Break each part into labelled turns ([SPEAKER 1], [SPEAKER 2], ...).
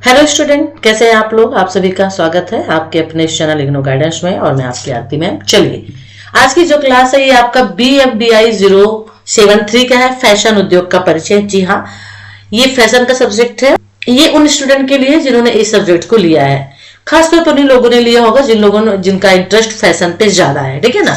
[SPEAKER 1] Hello student, कैसे हैं आप लोग। आप सभी का स्वागत है आपके अपने इस चैनल इग्नो गाइडेंस में और मैं आपकी आरती मैम। चलिए, आज की जो क्लास है ये आपका BFDI 073 का है, फैशन उद्योग का परिचय। जी हाँ, ये फैशन का सब्जेक्ट है। ये उन स्टूडेंट के लिए जिन्होंने इस सब्जेक्ट को लिया है, खासतौर पर उन लोगों ने लिया होगा जिनका इंटरेस्ट फैशन पे ज्यादा है। ठीक है ना।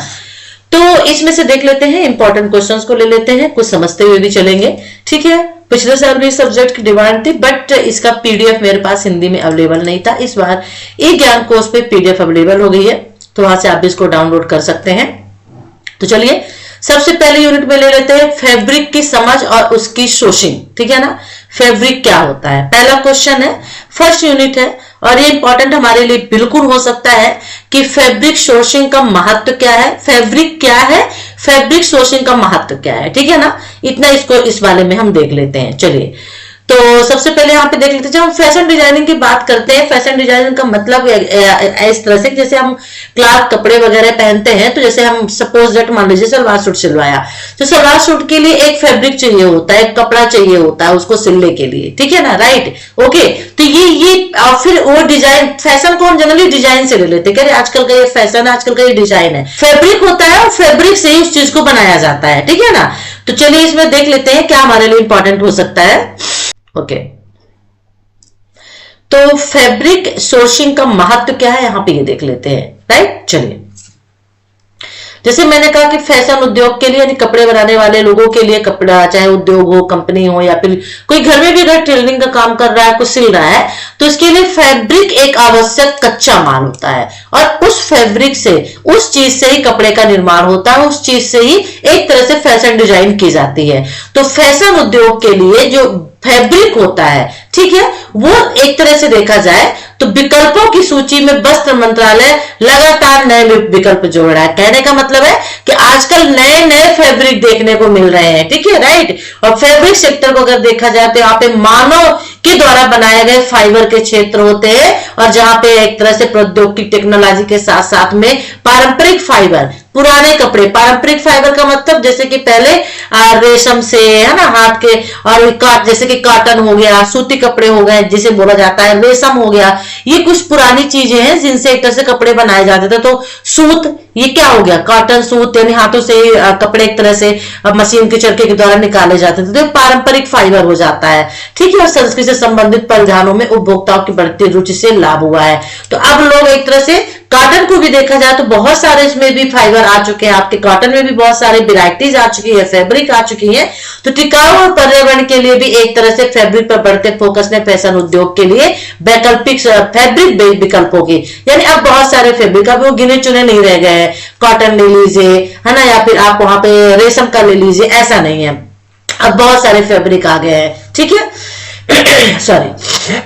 [SPEAKER 1] तो इसमें से देख लेते हैं, इंपॉर्टेंट क्वेश्चंस को ले लेते हैं, कुछ समझते हुए भी चलेंगे। ठीक है। पिछले साल भी इस सब्जेक्ट की डिमांड थी, बट इसका पीडीएफ मेरे पास हिंदी में अवेलेबल नहीं था। इस बार ई ज्ञान कोर्स पे पीडीएफ अवेलेबल हो गई है, तो वहां से आप भी इसको डाउनलोड कर सकते हैं। तो चलिए, सबसे पहले यूनिट में ले लेते हैं फैब्रिक की समझ और उसकी सोर्सिंग। ठीक है ना। फैब्रिक क्या होता है, पहला क्वेश्चन है, फर्स्ट यूनिट है और ये इंपॉर्टेंट हमारे लिए बिल्कुल हो सकता है कि फैब्रिक सोर्सिंग का महत्व क्या है, फैब्रिक क्या है, फैब्रिक सोर्सिंग का महत्व क्या है। ठीक है ना। इतना इसको इस वाले में हम देख लेते हैं। चलिए, तो सबसे पहले यहाँ पे देख लेते हैं, जब हम फैशन डिजाइनिंग की बात करते हैं, फैशन डिजाइनिंग का मतलब इस तरह से, जैसे हम क्लाथ कपड़े वगैरह पहनते हैं, तो जैसे हम सपोज दैट मान लीजिए सलवार सूट सिलवाया, तो सलवार सूट के लिए एक फैब्रिक चाहिए होता है, एक कपड़ा चाहिए होता है उसको सिलने के लिए। ठीक है ना। राइट। ओके। तो ये और फिर वो डिजाइन, फैशन को हम जनरली डिजाइन से ले लेते हैं, आजकल का ये फैशन है, आजकल का ये डिजाइन है। फैब्रिक होता है और फैब्रिक से ही उस चीज को बनाया जाता है। ठीक है ना। तो चलिए इसमें देख लेते हैं क्या हमारे लिए इंपॉर्टेंट हो सकता है। ओके। तो फैब्रिक सोर्सिंग का महत्व क्या है, यहां पे ये देख लेते हैं। राइट। चलिए, जैसे मैंने कहा कि फैशन उद्योग के लिए, यानी कपड़े बनाने वाले लोगों के लिए, कपड़ा चाहे उद्योग हो, कंपनी हो, या फिर कोई घर में भी अगर टेलरिंग का काम कर रहा है, कुछ सिल रहा है, तो इसके लिए फैब्रिक एक आवश्यक कच्चा माल होता है और उस फैब्रिक से, उस चीज से ही कपड़े का निर्माण होता है, उस चीज से ही एक तरह से फैशन डिजाइन की जाती है। तो फैशन उद्योग के लिए जो फैब्रिक होता है, ठीक है, वो एक तरह से देखा जाए तो विकल्पों की सूची में वस्त्र मंत्रालय लगातार नए विकल्प जोड़ रहा है। कहने का मतलब है कि आजकल नए नए फैब्रिक देखने को मिल रहे हैं। ठीक है। राइट। और फैब्रिक सेक्टर को अगर देखा जाए तो यहाँ पे मानव के द्वारा बनाए गए फाइबर के क्षेत्र होते हैं, और जहां पे एक तरह से प्रौद्योगिकी टेक्नोलॉजी के साथ साथ में पारंपरिक फाइबर, पुराने कपड़े, पारंपरिक फाइबर का मतलब जैसे कि पहले रेशम से, है ना, हाथ के, और जैसे कि कॉटन हो गया, सूती कपड़े हो गए जिसे बोला जाता है, रेशम हो गया, ये कुछ पुरानी चीजें हैं जिनसे एक तरह से कपड़े बनाए जाते थे। तो सूत, ये क्या हो गया, कॉटन सूत, यानी हाथों से कपड़े एक तरह से मशीन के चरखे के द्वारा निकाले जाते थे, तो पारंपरिक फाइबर हो जाता है। ठीक है। और संस्कृति से संबंधित परिधानों में उपभोक्ताओं की बढ़ती रुचि से लाभ हुआ है। तो अब लोग एक तरह से कॉटन को भी देखा जाए तो बहुत सारे इसमें भी फाइबर आ चुके हैं, आपके कॉटन में भी बहुत सारे वेराइटीज आ चुकी है, फैब्रिक आ चुकी है। तो टिकाऊ और पर्यावरण के लिए भी एक तरह से फैब्रिक पर बढ़ते फोकस ने फैशन उद्योग के लिए वैकल्पिक फैब्रिक विकल्पों की, यानी अब बहुत सारे फैब्रिक, अब वो गिने चुने नहीं रह गए हैं। कॉटन ले लीजिए, है ना, या फिर आप वहां पे रेशम का ले लीजिए, ऐसा नहीं है, अब बहुत सारे फैब्रिक आ गए हैं। ठीक है। सॉरी।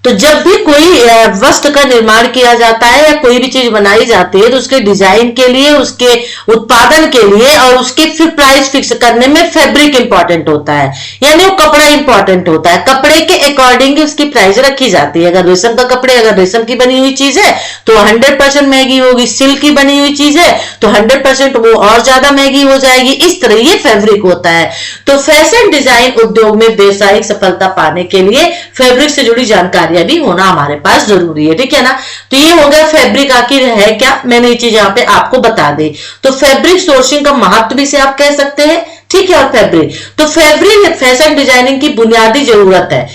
[SPEAKER 1] तो जब भी कोई वस्त्र का निर्माण किया जाता है या कोई भी चीज बनाई जाती है, तो उसके डिजाइन के लिए, उसके उत्पादन के लिए और उसके फिर प्राइस फिक्स करने में फैब्रिक इंपॉर्टेंट होता है, यानी वो कपड़ा इंपॉर्टेंट होता है। कपड़े के अकॉर्डिंग उसकी प्राइस रखी जाती है। अगर रेशम का कपड़े, अगर रेशम की बनी हुई चीज है तो 100% महंगी होगी, सिल्क की बनी हुई चीज है तो 100% वो और ज्यादा महंगी हो जाएगी। इस तरह ये फैब्रिक होता है। तो फैशन डिजाइन उद्योग में व्यवसायिक सफलता पाने के लिए फैब्रिक से जुड़ी जानकारी भी होना हमारे पास जरूरी है। ठीक है ना। तो ये हो गया फैब्रिक आखिर है क्या, मैंने ये चीज यहाँ पे आपको बता दी। तो फैब्रिक सोर्सिंग का महत्व भी से आप कह सकते हैं। ठीक है। और फैब्रिक, तो फैब्रिक फैशन डिजाइनिंग की बुनियादी जरूरत है,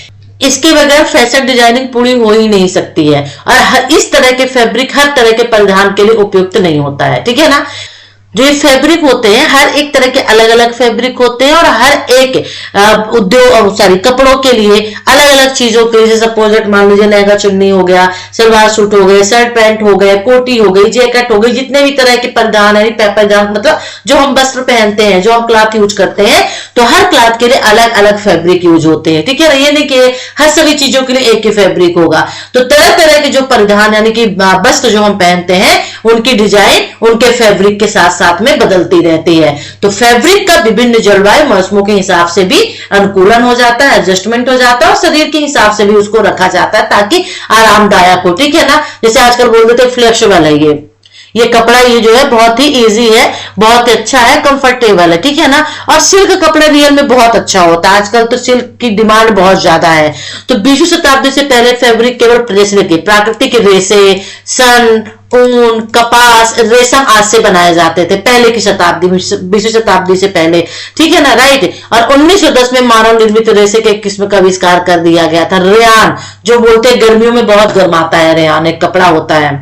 [SPEAKER 1] इसके बगैर फैशन डिजाइनिंग पूरी हो ही नहीं सकती है। और इस तरह के फैब्रिक हर तरह के परिधान के लिए उपयुक्त नहीं होता है। ठीक है ना। जो ये फैब्रिक होते हैं, हर एक तरह के अलग अलग फैब्रिक होते हैं और हर एक उद्योग, सॉरी, कपड़ों के लिए अलग अलग चीजों के लिए, सपोज मान लीजिए लहंगा चुन्नी हो गया, सलवार सूट हो गए, शर्ट पैंट हो गए, कोटी हो गई, जैकेट हो गई, जितने भी तरह के परिधान है, परिधान मतलब जो हम वस्त्र पहनते हैं, जो हम क्लॉथ यूज करते हैं, तो हर क्लॉथ के लिए अलग अलग फैब्रिक यूज होते हैं। ठीक है। ये नहीं कि हर सभी चीजों के लिए एक ही फैब्रिक होगा। तो तरह तरह के जो परिधान यानी कि वस्त्र जो हम पहनते हैं, उनकी डिजाइन उनके फैब्रिक के साथ साथ में बदलती रहती है। तो फैब्रिक का विभिन्न जलवायु मौसमों के हिसाब से भी अनुकूलन हो जाता है, एडजस्टमेंट हो जाता है, और शरीर के हिसाब से भी उसको रखा जाता है ताकि आरामदायक हो। ठीक है ना। जैसे आजकल बोल देते फ्लेक्सिबल है, ये कपड़ा ये जो है बहुत ही इजी है, बहुत अच्छा है, कंफर्टेबल है, ठीक है ना। और सिल्क कपड़ा रियल में बहुत अच्छा होता है, आजकल तो सिल्क की डिमांड बहुत ज्यादा है। तो 20वीं शताब्दी से पहले फैब्रिक केवल रेशे के प्राकृतिक रेशे, सन, ऊन, कपास, रेशम आदि से बनाए जाते थे पहले की शताब्दी में, 20वीं शताब्दी से पहले, ठीक है ना, राइट। और 1910 में मानव निर्मित रेशे के किस्म का आविष्कार कर दिया गया था, रेयान, जो बोलते हैं गर्मियों में बहुत गर्माता है, रेयान एक कपड़ा होता है,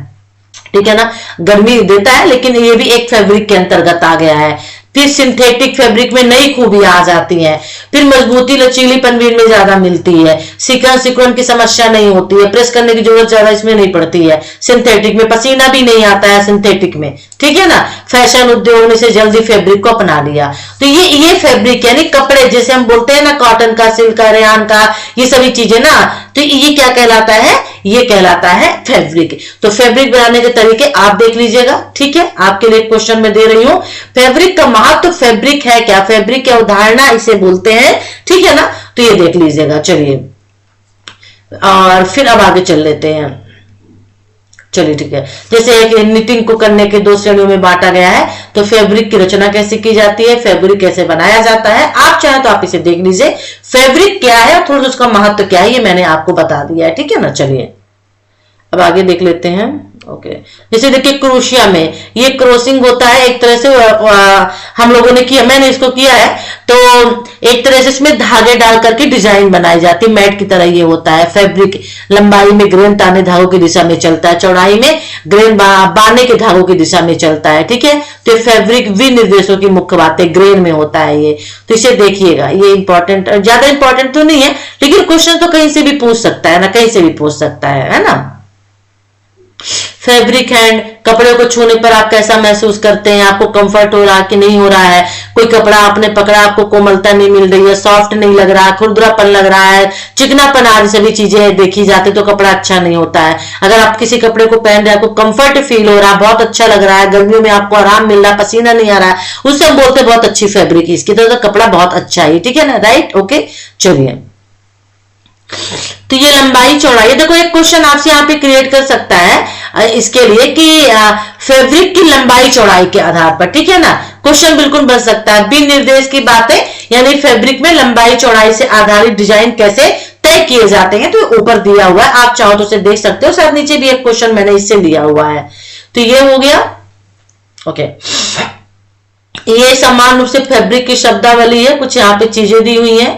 [SPEAKER 1] ठीक है ना, गर्मी देता है, लेकिन ये भी एक फैब्रिक के अंतर्गत आ गया है। फिर सिंथेटिक फैब्रिक में नई खूबियां आ जाती हैं, फिर मजबूती लचीलीपन भी इनमें ज्यादा मिलती है, सिकुड़न की समस्या नहीं होती है, प्रेस करने की जरूरत ज्यादा इसमें नहीं पड़ती है, सिंथेटिक में पसीना भी नहीं आता है सिंथेटिक में, ठीक है ना। फैशन उद्योग ने इसे जल्दी फैब्रिक को अपना लिया। तो ये फैब्रिक यानी कपड़े जैसे हम बोलते हैं ना, कॉटन का, सिल्क का, रेयान का, ये सभी चीजें ना, तो ये क्या कहलाता है, ये कहलाता है फैब्रिक। तो फैब्रिक बनाने के तरीके आप देख लीजिएगा, ठीक है, आपके लिए क्वेश्चन में दे रही हूं। फैब्रिक का महत्व, फैब्रिक है क्या, फैब्रिक क्या अवधारणा इसे बोलते हैं, ठीक है ना, तो ये देख लीजिएगा। चलिए और फिर अब आगे चल लेते हैं। चलिए ठीक है, जैसे एक निटिंग को करने के 2 श्रेणियों में बांटा गया है, तो फैब्रिक की रचना कैसे की जाती है, फैब्रिक कैसे बनाया जाता है, आप चाहे तो आप इसे देख लीजिए। फैब्रिक क्या है और थोड़ा उसका महत्व क्या है, ये मैंने आपको बता दिया है, ठीक है ना। चलिए अब आगे देख लेते हैं। ओके, जैसे देखिए क्रोशिया में ये क्रॉसिंग होता है, एक तरह से हम लोगों ने किया, मैंने इसको किया है, तो एक तरह से इसमें धागे डाल करके डिजाइन बनाई जाती है, मैट की तरह ये होता है। फैब्रिक लंबाई में ग्रेन ताने धागों की दिशा में चलता है, चौड़ाई में ग्रेन बाने के धागों की दिशा में चलता है, ठीक है। तो फैब्रिक विनिर्देशों की मुख्य बातें ग्रेन में होता है ये, तो इसे देखिएगा, ये इंपॉर्टेंट, ज्यादा इंपॉर्टेंट तो नहीं है, लेकिन क्वेश्चन तो कहीं से भी पूछ सकता है ना, कहीं से भी पूछ सकता है ना। फैब्रिक हैंड, कपड़े को छूने पर आप कैसा महसूस करते हैं, आपको कंफर्ट हो रहा कि नहीं हो रहा है, कोई कपड़ा आपने पकड़ा, आपको कोमलता नहीं मिल रही है, सॉफ्ट नहीं लग रहा है, खुरदरापन लग रहा है, चिकनापन आदि सभी चीजें देखी जाती तो कपड़ा अच्छा नहीं होता है। अगर आप किसी कपड़े को पहन रहे हैं, आपको कंफर्ट फील हो रहा है, बहुत अच्छा लग रहा है, गर्मियों में आपको आराम मिल रहा है, पसीना नहीं आ रहा है, उससे हम बोलते हैं बहुत अच्छी फैब्रिक इसकी, तो कपड़ा बहुत अच्छा है, ठीक है ना, राइट। ओके चलिए, तो ये लंबाई चौड़ाई, देखो एक क्वेश्चन आपसे यहाँ पे क्रिएट कर सकता है इसके लिए कि फैब्रिक की लंबाई चौड़ाई के आधार पर, ठीक है ना, क्वेश्चन बिल्कुल बन सकता है। विनिर्देश की बातें, यानी फैब्रिक में लंबाई चौड़ाई से आधारित डिजाइन कैसे तय किए जाते हैं, तो ऊपर दिया हुआ है, आप चाहो तो उसे देख सकते हो, शायद नीचे भी एक क्वेश्चन मैंने इससे लिया हुआ है। तो ये हो गया। ओके, ये समान रूप से फैब्रिक की शब्दावली है, कुछ यहाँ पे चीजें दी हुई है।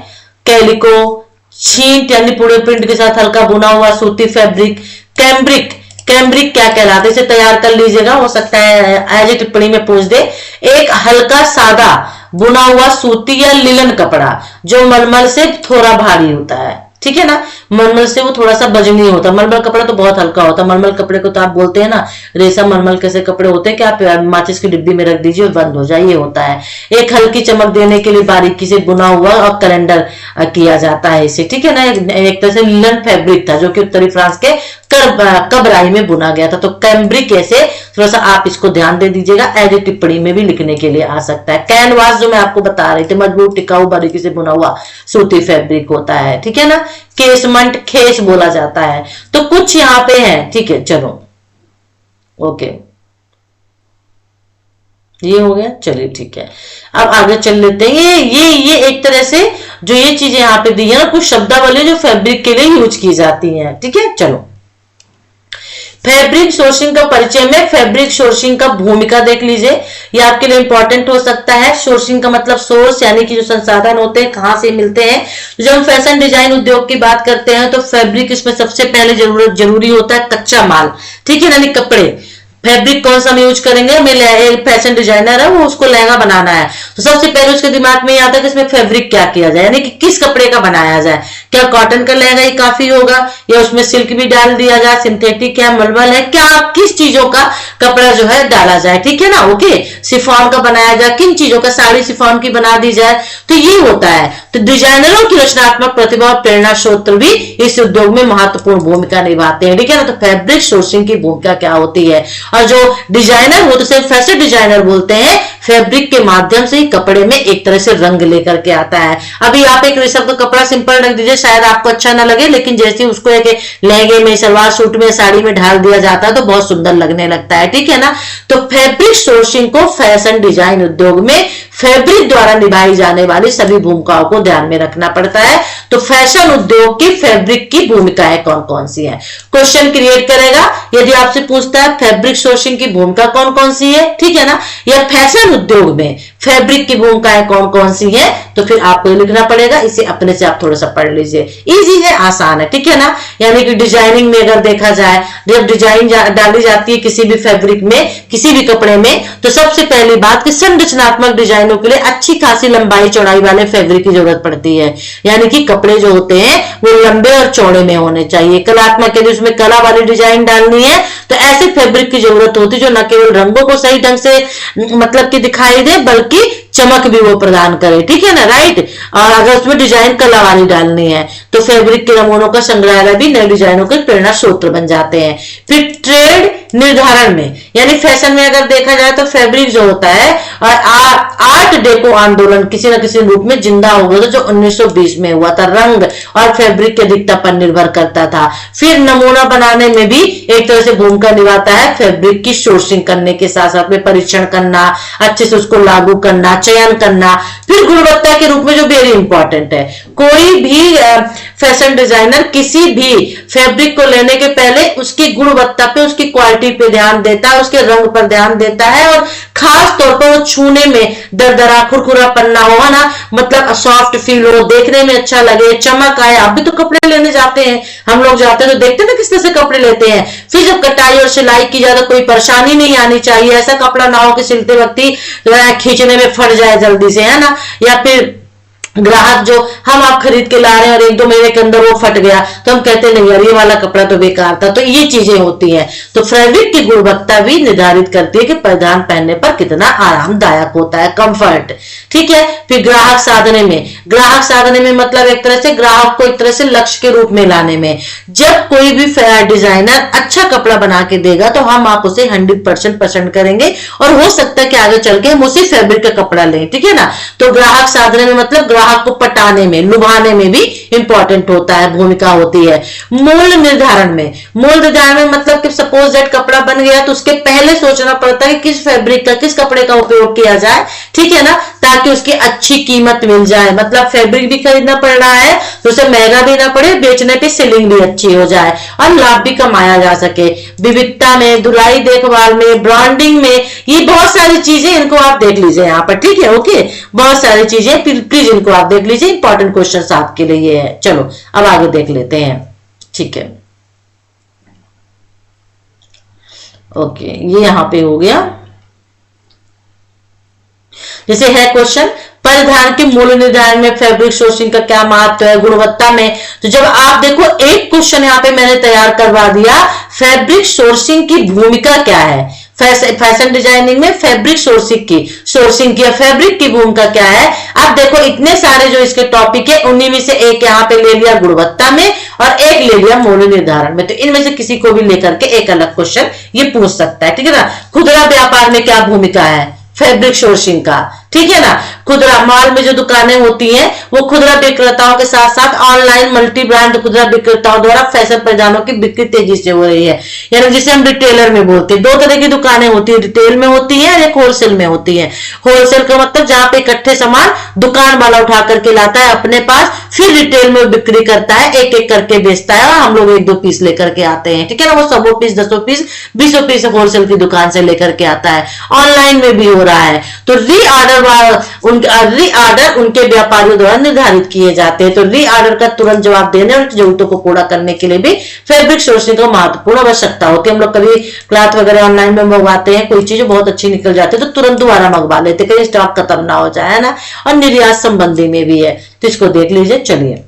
[SPEAKER 1] कैलिको, छींट यानी पूरे प्रिंट के साथ हल्का बुना हुआ सूती फैब्रिक। कैम्ब्रिक, कैम्ब्रिक क्या कहलाते हैं, इसे तैयार कर लीजिएगा, हो सकता है एज टिप्पणी में पूछ दे। एक हल्का सादा बुना हुआ सूती या लिनन कपड़ा जो मलमल से थोड़ा भारी होता है, ठीक है ना, मलमल से वो थोड़ा सा वजनी होता है। मलमल कपड़ा तो बहुत हल्का होता है, मलमल कपड़े को तो आप बोलते हैं ना रेशम मलमल कैसे कपड़े होते हैं कि आप माचिस की डिब्बी में रख दीजिए और बंद हो जाए, ये होता है। एक हल्की चमक देने के लिए बारीकी से बुना हुआ और कैलेंडर किया जाता है इसे, ठीक है ना। एक तरह से लिनन फैब्रिक था जो कि उत्तरी फ्रांस के कबराई में बुना गया था। तो कैम्ब्रिक ऐसे थोड़ा सा आप इसको ध्यान दे दीजिएगा, एज टिप्पणी में भी लिखने के लिए आ सकता है। कैनवास जो मैं आपको बता रही थी, मजबूत टिकाऊ बारीकी से बुना हुआ सूती फैब्रिक होता है, ठीक है ना। केसमंट, खेस बोला जाता है। तो कुछ यहाँ पे है, ठीक है, चलो ओके, ये हो गया। चलिए ठीक है, अब आगे चल लेते हैं। ये एक तरह से जो ये चीजें यहाँ पे दी है ना, कुछ शब्दावली जो फैब्रिक के लिए यूज की जाती हैं, ठीक है। चलो, फैब्रिक सोर्सिंग का परिचय में फैब्रिक सोर्सिंग का भूमिका देख लीजिए, ये आपके लिए इंपॉर्टेंट हो सकता है। सोर्सिंग का मतलब सोर्स, यानी कि जो संसाधन होते हैं कहां से मिलते हैं। जब हम फैशन डिजाइन उद्योग की बात करते हैं तो फैब्रिक इसमें सबसे पहले जरूरी होता है कच्चा माल, ठीक है, यानी कपड़े। फैब्रिक कौन सा हम यूज करेंगे, मैं फैशन डिजाइनर है, वो उसको लहंगा बनाना है, तो सबसे पहले उसके दिमाग में ये आता है कि इसमें फैब्रिक क्या किया जाए, यानी कि किस कपड़े का बनाया जाए। क्या कॉटन का लहंगा ही काफी होगा या उसमें सिल्क भी डाल दिया जाए, सिंथेटिक है, मलमल है, क्या किस चीजों का कपड़ा जो है डाला जाए, ठीक है ना। ओके, शिफॉन का बनाया जाए, किन चीजों का, साड़ी शिफॉन की बना दी जाए, तो ये होता है। तो डिजाइनरों की रचनात्मक प्रतिभा और प्रेरणा स्रोत भी इस उद्योग में महत्वपूर्ण भूमिका निभाते हैं, ठीक है ना। तो फैब्रिक सोर्सिंग की भूमिका क्या होती है, और जो डिजाइनर हो तो सिर्फ फैशन डिजाइनर बोलते हैं, फैब्रिक के माध्यम से ही कपड़े में एक तरह से रंग लेकर के आता है। अभी आप एक ऋषभ का कपड़ा सिंपल रख दीजिए, शायद आपको अच्छा ना लगे, लेकिन जैसे उसको एक लहंगे में, सलवार सूट में, साड़ी में ढाल दिया जाता है तो बहुत सुंदर लगने लगता है, ठीक है ना। तो फैब्रिक सोर्सिंग को फैशन डिजाइन उद्योग में फैब्रिक द्वारा निभाई जाने वाली सभी भूमिकाओं को ध्यान में रखना पड़ता है। तो फैशन उद्योग की फैब्रिक की भूमिकाएं कौन कौन सी है, क्वेश्चन क्रिएट करेगा। यदि आपसे पूछता है फैब्रिक सोर्सिंग की भूमिका कौन कौन सी है, ठीक है ना, या फैशन उद्योग में फैब्रिक की भूमिकाएं कौन कौन सी है, तो फिर आपको लिखना पड़ेगा। इसे अपने से आप थोड़ा सा पढ़ लीजिए, इजी है, आसान है, ठीक है ना। यानी कि डिजाइनिंग में अगर देखा जाए, जब डिजाइन डाली जाती है किसी भी फैब्रिक में, किसी भी कपड़े में, तो सबसे पहली बात कि संरचनात्मक डिजाइनों के लिए अच्छी खासी लंबाई चौड़ाई वाले फैब्रिक की जरूरत पड़ती है। यानी कि कपड़े जो होते हैं वो लंबे और चौड़े में होने चाहिए। कलात्मक यदि उसमें कला वाली डिजाइन डालनी है तो ऐसे फैब्रिक की जरूरत होती है जो न केवल रंगों को सही ढंग से मतलब कि दिखाई दे, बल्कि चमक भी वो प्रदान करे, ठीक है ना, राइट। और अगर उसमें डिजाइन कला वाली डालनी है तो फैब्रिक के नमूनों का संग्रहालय भी नए डिजाइनों के प्रेरणा स्रोत बन जाते हैं। फिर ट्रेड निर्धारण में, यानी फैशन में अगर देखा जाए तो फैब्रिक जो होता है, और आर्ट डेको आंदोलन किसी न किसी रूप में जिंदा हो गया था जो 1920 में हुआ था। रंग और फैब्रिक के अधिकता पर निर्भर करता था। फिर नमूना बनाने में भी एक तरह से भूमिका निभाता है फैब्रिक की सोर्सिंग करने के साथ साथ में परीक्षण करना, अच्छे से उसको लागू करना, चयन करना। फिर गुणवत्ता के रूप में जो वेरी इंपॉर्टेंट है, कोई भी फैशन डिजाइनर किसी भी फैब्रिक को लेने के पहले उसकी गुणवत्ता पे, उसकी क्वालिटी पे ध्यान देता है, उसके रंग पर ध्यान देता है, और खास तौर पर वो छूने में दरदरा खुरखुरा पन्ना होगा ना, मतलब सॉफ्ट फील हो, देखने में अच्छा लगे, चमक आए। आप भी तो कपड़े लेने जाते हैं, हम लोग जाते हैं तो देखते हैं ना किस तरह से कपड़े लेते हैं। फिर जब कटाई और सिलाई की जाए तो कोई परेशानी नहीं आनी चाहिए। ऐसा कपड़ा ना हो कि सिलते वक्त ही खींचने में फट जाए जल्दी से, है ना। या फिर ग्राहक जो हम आप खरीद के ला रहे हैं और 1-2 महीने के अंदर वो फट गया तो हम कहते नहीं यार ये वाला कपड़ा तो बेकार था। तो ये चीजें होती हैं। तो फैब्रिक की गुणवत्ता भी निर्धारित करती है कि परिधान पहनने पर कितना आरामदायक होता है, कंफर्ट, ठीक है। फिर ग्राहक साधने में, ग्राहक साधने में मतलब एक तरह से ग्राहक को एक तरह से लक्ष्य के रूप में लाने में। जब कोई भी डिजाइनर अच्छा कपड़ा बना के देगा तो हम आप उसे 100% पसंद करेंगे, और हो सकता है कि आगे चल के हम उसी फैब्रिक का कपड़ा लें, ठीक है ना। तो ग्राहक साधने में मतलब ग्राहक को पटाने में, लुभाने में भी इंपॉर्टेंट होता है, भूमिका होती है। मूल्य निर्धारण में, मूल्य निर्धारण में मतलब कि सपोज दैट कपड़ा बन गया तो उसके पहले सोचना पड़ता है कि किस फैब्रिक का, किस कपड़े का उपयोग किया जाए, ठीक है ना, ताकि उसकी अच्छी कीमत मिल जाए। मतलब फैब्रिक भी खरीदना पड़ रहा है तो उसे महंगा भी ना पड़े, बेचने पे सेलिंग भी अच्छी हो जाए और लाभ भी कमाया जा सके। विविधता में, धुलाई देखभाल में, ब्रांडिंग में, ये बहुत सारी चीजें, इनको आप देख लीजिए यहाँ पर, ठीक है, ओके। बहुत सारी चीजें प्लीज इनको आप देख लीजिए, इंपॉर्टेंट क्वेश्चन आपके लिए है। चलो अब आगे देख लेते हैं, ठीक है, ओके। ये यहां पे हो गया। जैसे है क्वेश्चन, परिधान के मूल्य निर्धारण में फैब्रिक सोर्सिंग का क्या महत्व है, गुणवत्ता में। तो जब आप देखो एक क्वेश्चन यहाँ पे मैंने तैयार करवा दिया, फैब्रिक सोर्सिंग की भूमिका क्या है, फैशन डिजाइनिंग में फैब्रिक सोर्सिंग की फैब्रिक की भूमिका क्या है। अब देखो इतने सारे जो इसके टॉपिक है, उन्हीं में से एक यहाँ पे ले लिया गुणवत्ता में और एक ले लिया मूल्य निर्धारण में। तो इनमें से किसी को भी लेकर के एक अलग क्वेश्चन ये पूछ सकता है, ठीक है ना। खुदरा व्यापार में क्या भूमिका है फैब्रिक सोर्सिंग का, ठीक है ना। खुदरा माल में जो दुकानें होती हैं वो खुदरा विक्रेताओं के साथ साथ ऑनलाइन मल्टी ब्रांड खुदरा विक्रेताओं द्वारा फैशन परिधानों की बिक्री तेजी से हो रही है। यानी जिसे हम रिटेलर में बोलते हैं। 2 तरह की दुकानें होती है, रिटेल में होती है और एक होलसेल में होती है। होलसेल का मतलब जहां पे इकट्ठे सामान दुकान वाला उठा करके लाता है अपने पास, फिर रिटेल में बिक्री करता है, एक एक करके बेचता है और हम लोग 1-2 पीस लेकर के आते हैं, ठीक है ना। वो 100 पीस 10 पीस 20 पीस होलसेल की दुकान से लेकर के आता है। ऑनलाइन में भी हो रहा है। तो रीऑर्डर उनके व्यापारियों द्वारा निर्धारित किए जाते हैं। तो रीऑर्डर का तुरंत जवाब देने और जरूरतों को पूरा करने के लिए भी फैब्रिक सोर्सिंग का महत्वपूर्ण आवश्यकता होती है। हम लोग कभी क्लॉथ वगैरह ऑनलाइन में मंगवाते हैं, कोई चीज बहुत अच्छी निकल जाती है तो तुरंत दोबारा मंगवा लेते, कहीं स्टॉक खत्म ना हो जाए, है ना। और निर्यात संबंधी में भी है, तो इसको देख लीजिए। चलिए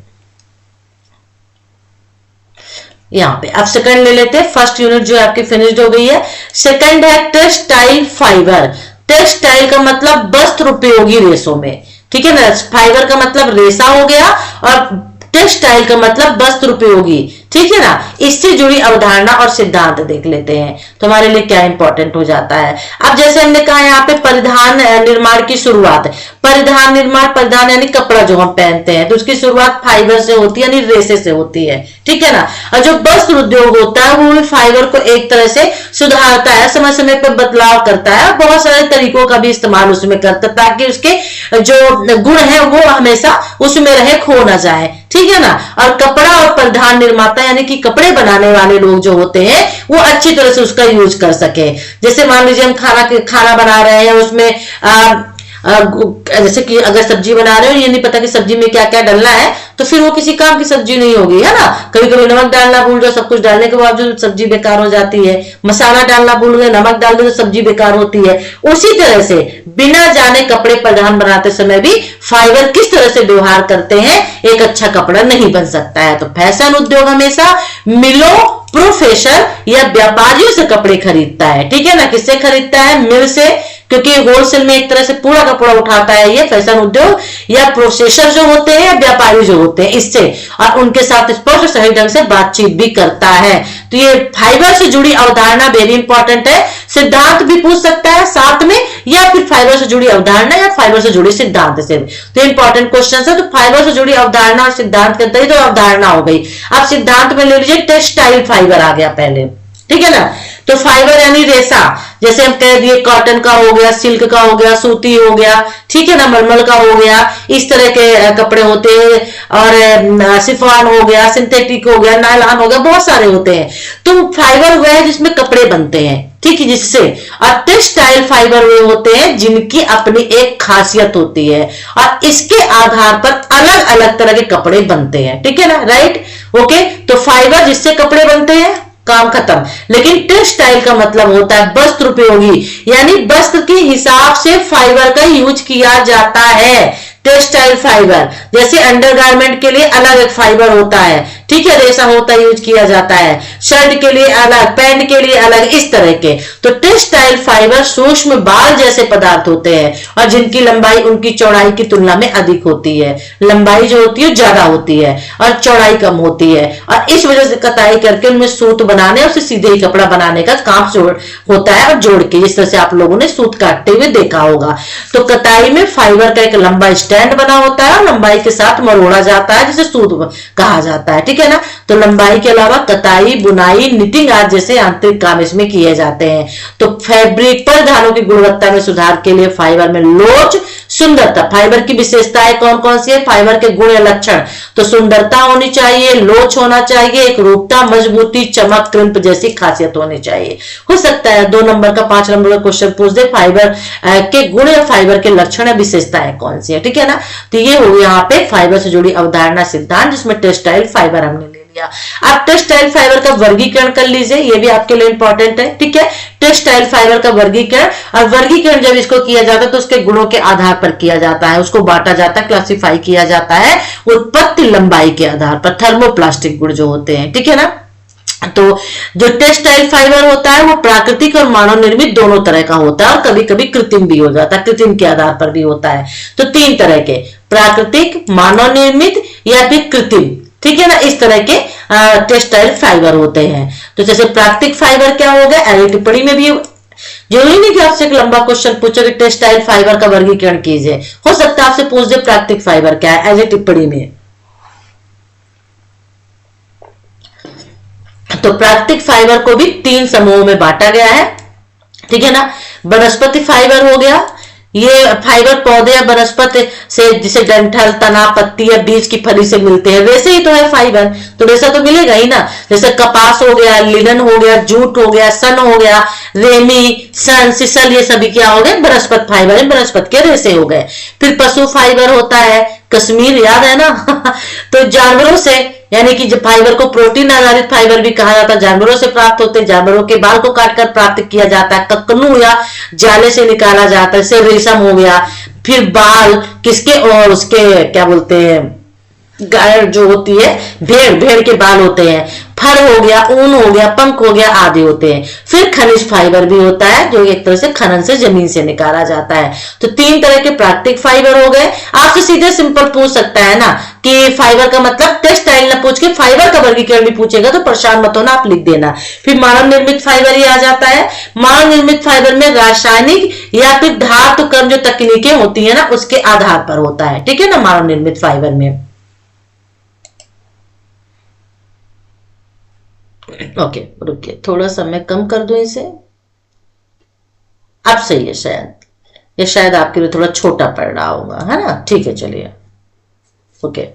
[SPEAKER 1] यहाँ पे अब सेकंड ले लेते हैं। फर्स्ट यूनिट जो है आपकी फिनिश्ड हो गई है। सेकंड है टेक्सटाइल फाइबर। टेक्सटाइल का मतलब वस्त्र उपयोगी रेशों में, ठीक है ना। फाइबर का मतलब रेशा हो गया और टेक्सटाइल का मतलब वस्त्र उपयोगी, ठीक है ना। इससे जुड़ी अवधारणा और सिद्धांत देख लेते हैं तो हमारे लिए क्या इंपॉर्टेंट हो जाता है। अब जैसे हमने कहा यहाँ पे परिधान निर्माण की शुरुआत, परिधान निर्माण, परिधान यानी कपड़ा जो हम पहनते हैं, तो उसकी शुरुआत फाइबर से होती है, यानी रेसे से होती है, ठीक है ना। और जो वस्त्र उद्योग होता है वो भी फाइबर को एक तरह से सुधारता है, समय समय पर बदलाव करता है, बहुत सारे तरीकों का भी इस्तेमाल उसमें करता है ताकि उसके जो गुण है वो हमेशा उसमें रहे, खो ना जाए, ठीक है ना। और कपड़ा और परिधान निर्माता यानी कि कपड़े बनाने वाले लोग जो होते हैं वो अच्छी तरह से उसका यूज कर सके। जैसे मान लीजिए हम खाना बना रहे हैं, उसमें जैसे कि अगर सब्जी बना रहे हो, ये नहीं पता कि सब्जी में क्या क्या डालना है, तो फिर वो किसी काम की सब्जी नहीं होगी, है ना। कभी कभी नमक डालना भूल जाओ, सब कुछ डालने के बावजूद सब्जी बेकार हो जाती है। मसाला डालना भूल गए, नमक डाल दो तो सब्जी बेकार होती है। उसी तरह से बिना जाने कपड़े परिधान बनाते समय भी फाइबर किस तरह से व्यवहार करते हैं, एक अच्छा कपड़ा नहीं बन सकता है। तो फैशन उद्योग हमेशा मिलों, प्रोफेसर या व्यापारियों से कपड़े खरीदता है, ठीक है ना। किससे खरीदता है? मिल से, क्योंकि होलसेल में एक तरह से पूरा कपड़ा उठाता है ये फैशन उद्योग, या प्रोसेसर जो होते हैं या व्यापारी जो होते हैं इससे, और उनके साथ स्पष्ट सही ढंग से बातचीत भी करता है। तो ये फाइबर से जुड़ी अवधारणा वेरी इंपॉर्टेंट है। सिद्धांत भी पूछ सकता है साथ में, या फिर फाइबर से जुड़ी अवधारणा या फाइबर से जुड़ी सिद्धांत से। तो इंपॉर्टेंट क्वेश्चन है। तो फाइबर से जुड़ी अवधारणा और सिद्धांत करते ही तो अवधारणा हो गई। अब सिद्धांत में ले लीजिए टेक्सटाइल फाइबर आ गया पहले, ठीक है ना। तो फाइबर यानी रेशा, जैसे हम कह दिए कॉटन का हो गया, सिल्क का हो गया, सूती हो गया, ठीक है ना, मलमल का हो गया, इस तरह के कपड़े होते हैं। और शिफॉन हो गया, सिंथेटिक हो गया, नायलॉन हो गया, बहुत सारे होते हैं। तो फाइबर वह है जिसमें कपड़े बनते हैं, ठीक है, जिससे। और टेक्सटाइल फाइबर वे होते हैं जिनकी अपनी एक खासियत होती है और इसके आधार पर अलग अलग तरह के कपड़े बनते हैं, ठीक है ना, राइट, ओके। तो फाइबर जिससे कपड़े बनते हैं, काम खत्म। लेकिन टेक्सटाइल का मतलब होता है वस्त्र उपयोगी, यानी वस्त्र के हिसाब से फाइबर का यूज किया जाता है। टेक्सटाइल फाइबर जैसे अंडरगारमेंट के लिए अलग एक फाइबर होता है, ठीक है, रेशा होता है, यूज किया जाता है। शर्ट के लिए अलग, पैंट के लिए अलग, इस तरह के। तो टेक्सटाइल फाइबर सूक्ष्म बाल जैसे पदार्थ होते हैं और जिनकी लंबाई उनकी चौड़ाई की तुलना में अधिक होती है। लंबाई जो होती है ज्यादा होती है और चौड़ाई कम होती है, और इस वजह से कताई करके उनमें सूत बनाने और सीधे ही कपड़ा बनाने का काम होता है, और जोड़ के, जिस तरह से आप लोगों ने सूत काटते हुए देखा होगा। तो कताई में फाइबर का एक लंबा स्टैंड बना होता है और लंबाई के साथ मरोड़ा जाता है, जिसे सूत कहा जाता है, ठीक है ना। तो लंबाई के अलावा कताई, बुनाई, निटिंग आदि जैसे आंतरिक काम इसमें किए जाते हैं। तो फैब्रिक परिधानों की गुणवत्ता में सुधार के लिए फाइबर में लोच, सुंदरता, फाइबर की विशेषताएं कौन कौन सी है, फाइबर के गुण या लक्षण। तो सुंदरता होनी चाहिए, लोच होना चाहिए, एक रूपता, मजबूती, चमक, क्रिम्प जैसी खासियत होनी चाहिए। हो सकता है 2 नंबर का 5 नंबर का क्वेश्चन पूछ दे, फाइबर के गुण या फाइबर के लक्षण या विशेषताएं कौन सी है, ठीक है ना। तो ये हो यहाँ पे फाइबर से जुड़ी अवधारणा सिद्धांत, जिसमें टेक्सटाइल फाइबर हमने ले लिया। आप टेक्सटाइल फाइबर का वर्गीकरण कर लीजिए, ये भी आपके लिए इंपॉर्टेंट है, ठीक है। टेक्सटाइल फाइबर का वर्गीकरण, और वर्गीकरण जब इसको किया जाता है तो उसके गुणों के आधार पर किया जाता है, उसको बांटा जाता है, क्लासिफाई किया जाता है उत्पत्ति लंबाई के आधार पर, थर्मोप्लास्टिक गुण जो होते हैं, ठीक है ना। तो जो टेक्सटाइल फाइबर होता है वो प्राकृतिक और मानव निर्मित दोनों तरह का होता है, और कभी कभी कृत्रिम भी हो जाता है, कृत्रिम के आधार पर भी होता है। तो 3 तरह के, प्राकृतिक, मानव निर्मित या फिर कृत्रिम, ठीक है ना, इस तरह के टेक्सटाइल फाइबर होते हैं। तो जैसे प्राकृतिक फाइबर क्या हो गया, अगली टिप्पणी में भी जरूरी नहीं कि आपसे एक लंबा क्वेश्चन पूछो कि टेक्सटाइल फाइबर का वर्गीकरण कीजिए, हो सकता है आपसे पूछ दे प्राकृतिक फाइबर क्या है, एज ए टिप्पणी में। तो प्राकृतिक फाइबर को भी 3 समूहों में बांटा गया है, ठीक है ना। वनस्पति फाइबर हो गया, ये फाइबर पौधे या वनस्पति से, जिसे डंठल, तना, पत्ती या बीज की फली से मिलते हैं, वैसे ही तो है फाइबर, तो वैसा तो मिलेगा ही ना। जैसे कपास हो गया, लिनन हो गया, जूट हो गया, सन हो गया, रेमी, सन, सिसल, ये सभी क्या हो गए, वनस्पति फाइबर, वनस्पति के रेशे हो गए। फिर पशु फाइबर होता है, कश्मीर याद है ना तो जानवरों से, यानी कि फाइबर को प्रोटीन आधारित फाइबर भी कहा जाता है, जानवरों से प्राप्त होते हैं, जानवरों के बाल को काटकर प्राप्त किया जाता है, ककनू या जाले से निकाला जाता है, जैसे रेशम हो गया। फिर बाल किसके, और उसके क्या बोलते हैं, गाय जो होती है, भेड़ के बाल होते हैं। फर हो गया, ऊन हो गया, पंख हो गया आदि होते हैं। फिर खनिज फाइबर भी होता है जो एक तरह से खनन से जमीन से निकाला जाता है। तो 3 तरह के प्राकृतिक फाइबर हो गए। आपसे सीधे सिंपल पूछ सकता है ना कि फाइबर का मतलब, टेक्सटाइल ना पूछ के फाइबर का वर्गीकरण भी पूछेगा तो परेशान मत होना, आप लिख देना। फिर मानव निर्मित फाइबर ही आ जाता है। मानव निर्मित फाइबर में रासायनिक या फिर धातु कर्म जो तकनीकें होती है ना उसके आधार पर होता है, ठीक है ना, मानव निर्मित फाइबर में। ओके रुकिए, थोड़ा सा मैं कम कर दूं इसे, अब सही है शायद, ये शायद आपके लिए थोड़ा छोटा पड़ रहा होगा, है ना, ठीक है चलिए। ओके,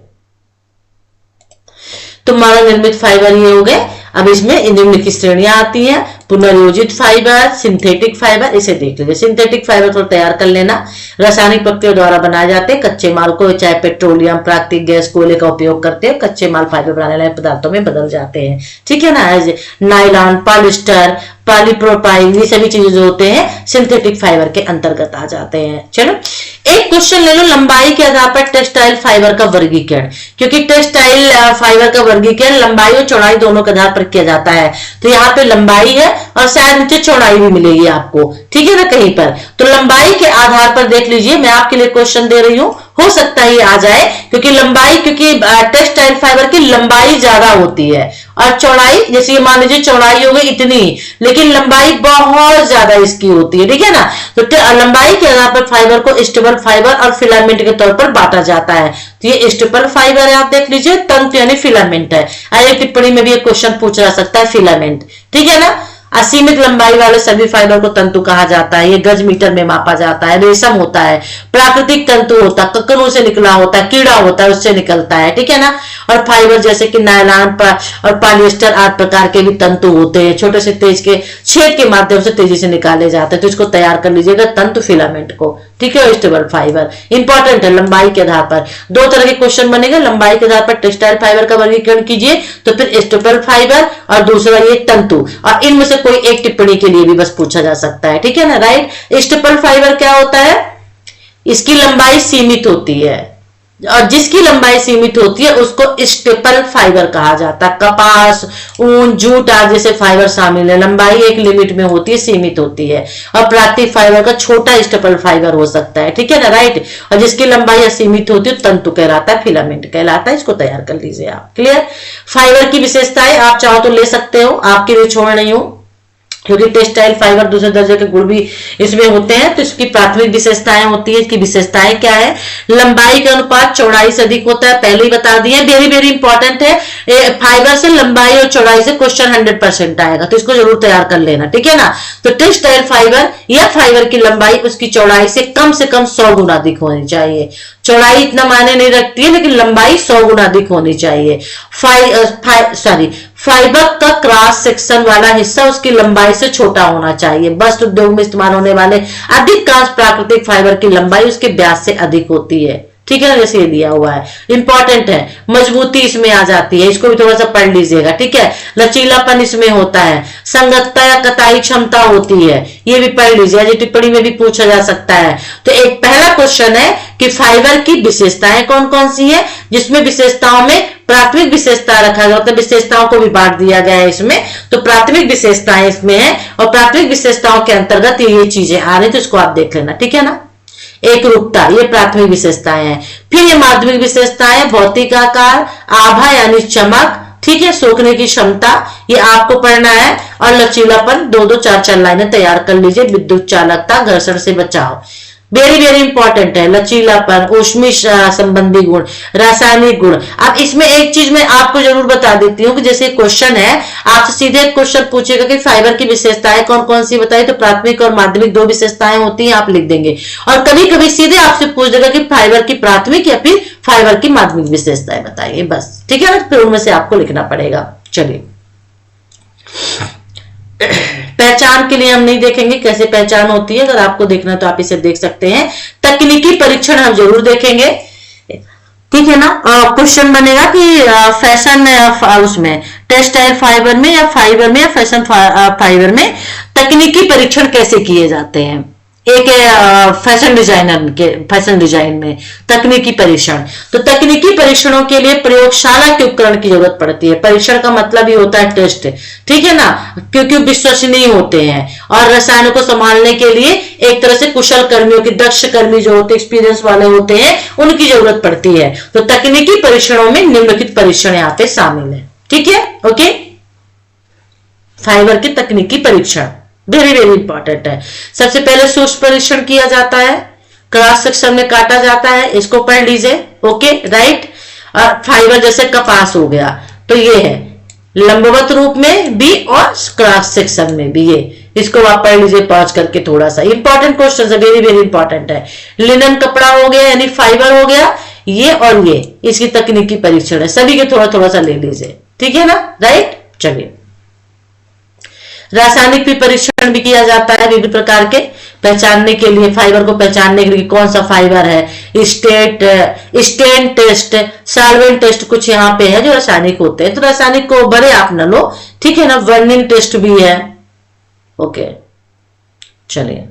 [SPEAKER 1] तो मानव निर्मित फाइबर ये हो गए। अब इसमें निम्न की श्रेणियां आती हैं, पुनर्योजित फाइबर, सिंथेटिक फाइबर, इसे देख लीजिए। सिंथेटिक फाइबर को तैयार कर लेना, रासायनिक प्रक्रिया द्वारा बनाए जाते हैं, कच्चे माल को चाहे पेट्रोलियम, प्राकृतिक गैस, कोयले का उपयोग करते हैं, कच्चे माल फाइबर बनाने वाले पदार्थों में बदल जाते हैं, ठीक है ना। नायलॉन, पॉलिस्टर, पॉलीप्रोपाइल, ये सभी चीजें जो होते हैं सिंथेटिक फाइबर के अंतर्गत आ जाते हैं। चलो एक क्वेश्चन ले लो, लंबाई के आधार पर टेक्सटाइल फाइबर का वर्गीकरण, क्योंकि टेक्सटाइल फाइबर का वर्गीकरण लंबाई और चौड़ाई दोनों के आधार पर किया जाता है। तो यहाँ पे लंबाई है और शायद नीचे चौड़ाई भी मिलेगी आपको, ठीक है ना, कहीं पर। तो लंबाई के आधार पर देख लीजिए, मैं आपके लिए क्वेश्चन दे रही हूं, हो सकता है ये आ जाए, क्योंकि लंबाई, क्योंकि टेक्सटाइल फाइबर की लंबाई ज्यादा होती है और चौड़ाई, जैसे ये मान लीजिए चौड़ाई हो गई इतनी, लेकिन लंबाई बहुत ज्यादा इसकी होती है, ठीक है ना। तो लंबाई के आधार पर फाइबर को स्टेपल फाइबर और फिलामेंट के तौर पर बांटा जाता है। तो ये स्टेपल फाइबर है, आप देख लीजिए, तंतु यानी फिलामेंट है। अरे टिप्पणी में भी एक क्वेश्चन पूछ जा सकता है, फिलामेंट, ठीक है ना। असीमित लंबाई वाले सभी फाइबर को तंतु कहा जाता है। ये गज मीटर में मापा जाता है। रेशम होता है, प्राकृतिक तंतु होता है, ककड़ों से निकला होता है, कीड़ा होता है उससे निकलता है, ठीक है ना। और फाइबर जैसे कि नायलॉन और पॉलिएस्टर आदि प्रकार के भी तंतु होते हैं, छोटे से तेज के छेद के माध्यम से तेजी से निकाले जाते हैं। तो इसको तैयार कर लीजिएगा, तंतु फिलामेंट को, ठीक है। स्टेबल फाइबर इंपॉर्टेंट है, लंबाई के आधार पर 2 तरह के क्वेश्चन बनेगा। लंबाई के आधार पर टेक्सटाइल फाइबर का वर्गीकरण कीजिए, तो फिर स्टेपल फाइबर और दूसरा ये तंतु, और इनमें से कोई एक टिप्पणी के लिए भी बस पूछा जा सकता है, ठीक है ना, राइट। स्टेपल फाइबर क्या होता है, इसकी लंबाई सीमित होती है, और जिसकी लंबाई सीमित होती है उसको स्टेपल फाइबर कहा जाता है। कपास, ऊन, जूट आदि जैसे फाइबर शामिल है। लंबाई एक लिमिट में होती है, सीमित होती है, और प्राकृतिक फाइबर का छोटा स्टेपल फाइबर हो सकता है, ठीक है ना, राइट। और जिसकी लंबाई असीमित होती है तंतु कहलाता है, फिलामेंट कहलाता है। इसको तैयार कर लीजिए आप, क्लियर। फाइबर की विशेषताएं आप चाहो तो ले सकते हो, आपके लिए छोड़ नहीं हो, क्योंकि टेक्सटाइल फाइबर दूसरे दर्जे के गुण भी इसमें होते हैं। तो इसकी प्राथमिक विशेषताएं होती है। इसकी विशेषताएं क्या है, लंबाई का अनुपात चौड़ाई से अधिक होता है, पहले ही बता दिए, वेरी वेरी इंपॉर्टेंट है। फाइबर से लंबाई और चौड़ाई से क्वेश्चन 100% आएगा, तो इसको जरूर तैयार कर लेना, ठीक है ना। तो टेक्सटाइल फाइबर या फाइबर की लंबाई उसकी चौड़ाई से कम 100 गुना अधिक होनी चाहिए। चौड़ाई इतना मायने नहीं रखती है, लेकिन लंबाई 100 गुना अधिक होनी चाहिए। फाइबर का क्रॉस सेक्शन वाला हिस्सा उसकी लंबाई से छोटा होना चाहिए। वस्त्र उद्योग में इस्तेमाल होने वाले अधिकांश प्राकृतिक फाइबर की लंबाई उसके व्यास से अधिक होती है, ठीक है ना, जैसे ये दिया हुआ है। इंपॉर्टेंट है, मजबूती इसमें आ जाती है, इसको भी थोड़ा सा पढ़ लीजिएगा, ठीक है। लचीलापन इसमें होता है, संगतता या कताई क्षमता होती है, ये भी पढ़ लीजिए, ये टिप्पणी में भी पूछा जा सकता है। तो एक पहला क्वेश्चन है कि फाइबर की विशेषताएं कौन कौन सी है, जिसमें विशेषताओं में प्राथमिक विशेषता रखा गया, मतलब विशेषताओं को भी बांट दिया गया है इसमें। तो प्राथमिक विशेषताएं इसमें है, और प्राथमिक विशेषताओं के अंतर्गत ये चीजें आ रही, तो इसको आप देख लेना, ठीक है ना। एक रूपता, ये प्राथमिक विशेषताएं हैं। फिर ये माध्यमिक विशेषताएं, भौतिक आकार, आभा यानी चमक, ठीक है, सोखने की क्षमता, ये आपको पढ़ना है। और लचीलापन 2-2, 4-4 लाइनें तैयार कर लीजिए। विद्युत चालकता, घर्षण से बचाव, वेरी वेरी इंपॉर्टेंट है। लचीलापन, ऊष्मीय संबंधी गुण, रासायनिक गुण। अब इसमें एक चीज मैं आपको जरूर बता देती हूँ कि जैसे क्वेश्चन है, आपसे सीधे क्वेश्चन पूछेगा कि फाइबर की विशेषताएं कौन कौन सी बताई, तो प्राथमिक और माध्यमिक 2 विशेषताएं होती हैं, आप लिख देंगे। और कभी कभी सीधे आपसे पूछ देगा कि फाइबर की प्राथमिक या फिर फाइबर की माध्यमिक विशेषताएं बताइए, बस, ठीक है ना। फिर उनमें से आपको लिखना पड़ेगा। चलिए, पहचान के लिए हम नहीं देखेंगे कैसे पहचान होती है, अगर आपको देखना तो आप इसे देख सकते हैं। तकनीकी परीक्षण हम जरूर देखेंगे, ठीक है ना। क्वेश्चन बनेगा कि फैशन उसमें, टेक्सटाइल फाइबर में या फाइबर में या फैशन फाइबर में तकनीकी परीक्षण कैसे किए जाते हैं, एक फैशन डिजाइनर के फैशन डिजाइन में तकनीकी परीक्षण। तो तकनीकी परीक्षणों के लिए प्रयोगशाला के उपकरण की जरूरत पड़ती है। परीक्षण का मतलब ही होता है टेस्ट, ठीक है ना, क्योंकि विश्वसनीय होते हैं और रसायनों को संभालने के लिए एक तरह से कुशल कर्मियों की, दक्ष कर्मी जो होते एक्सपीरियंस वाले होते हैं, उनकी जरूरत पड़ती है। तो तकनीकी परीक्षणों में निम्नलिखित परीक्षण यहाँ पे शामिल है, ठीक है। ओके, फाइबर के तकनीकी परीक्षण वेरी वेरी इंपॉर्टेंट है। सबसे पहले सूक्ष्म परीक्षण किया जाता है, क्रॉस सेक्शन में काटा जाता है, इसको पढ़ लीजिए। Okay right. और फाइबर जैसे कपास हो गया, तो ये है लंबवत रूप में भी और क्रॉस सेक्शन में भी, ये इसको आप पढ़ लीजिए पहुंच करके। थोड़ा सा इंपॉर्टेंट क्वेश्चन है, वेरी वेरी इंपॉर्टेंट है। लिनन कपड़ा हो गया यानी फाइबर हो गया, ये और ये इसकी तकनीकी परीक्षण है। सभी के थोड़ा थोड़ा सा ले लीजिए, ठीक है ना, राइट। चलिए, रासायनिक भी परीक्षण भी किया जाता है विभिन्न प्रकार के, पहचानने के लिए, फाइबर को पहचानने के लिए कौन सा फाइबर है। स्टेन टेस्ट, सॉल्वेंट टेस्ट कुछ यहाँ पे है जो रासायनिक होते हैं, तो रासायनिक को बड़े आप न लो, ठीक है ना। वर्निंग टेस्ट भी है। ओके चलिए,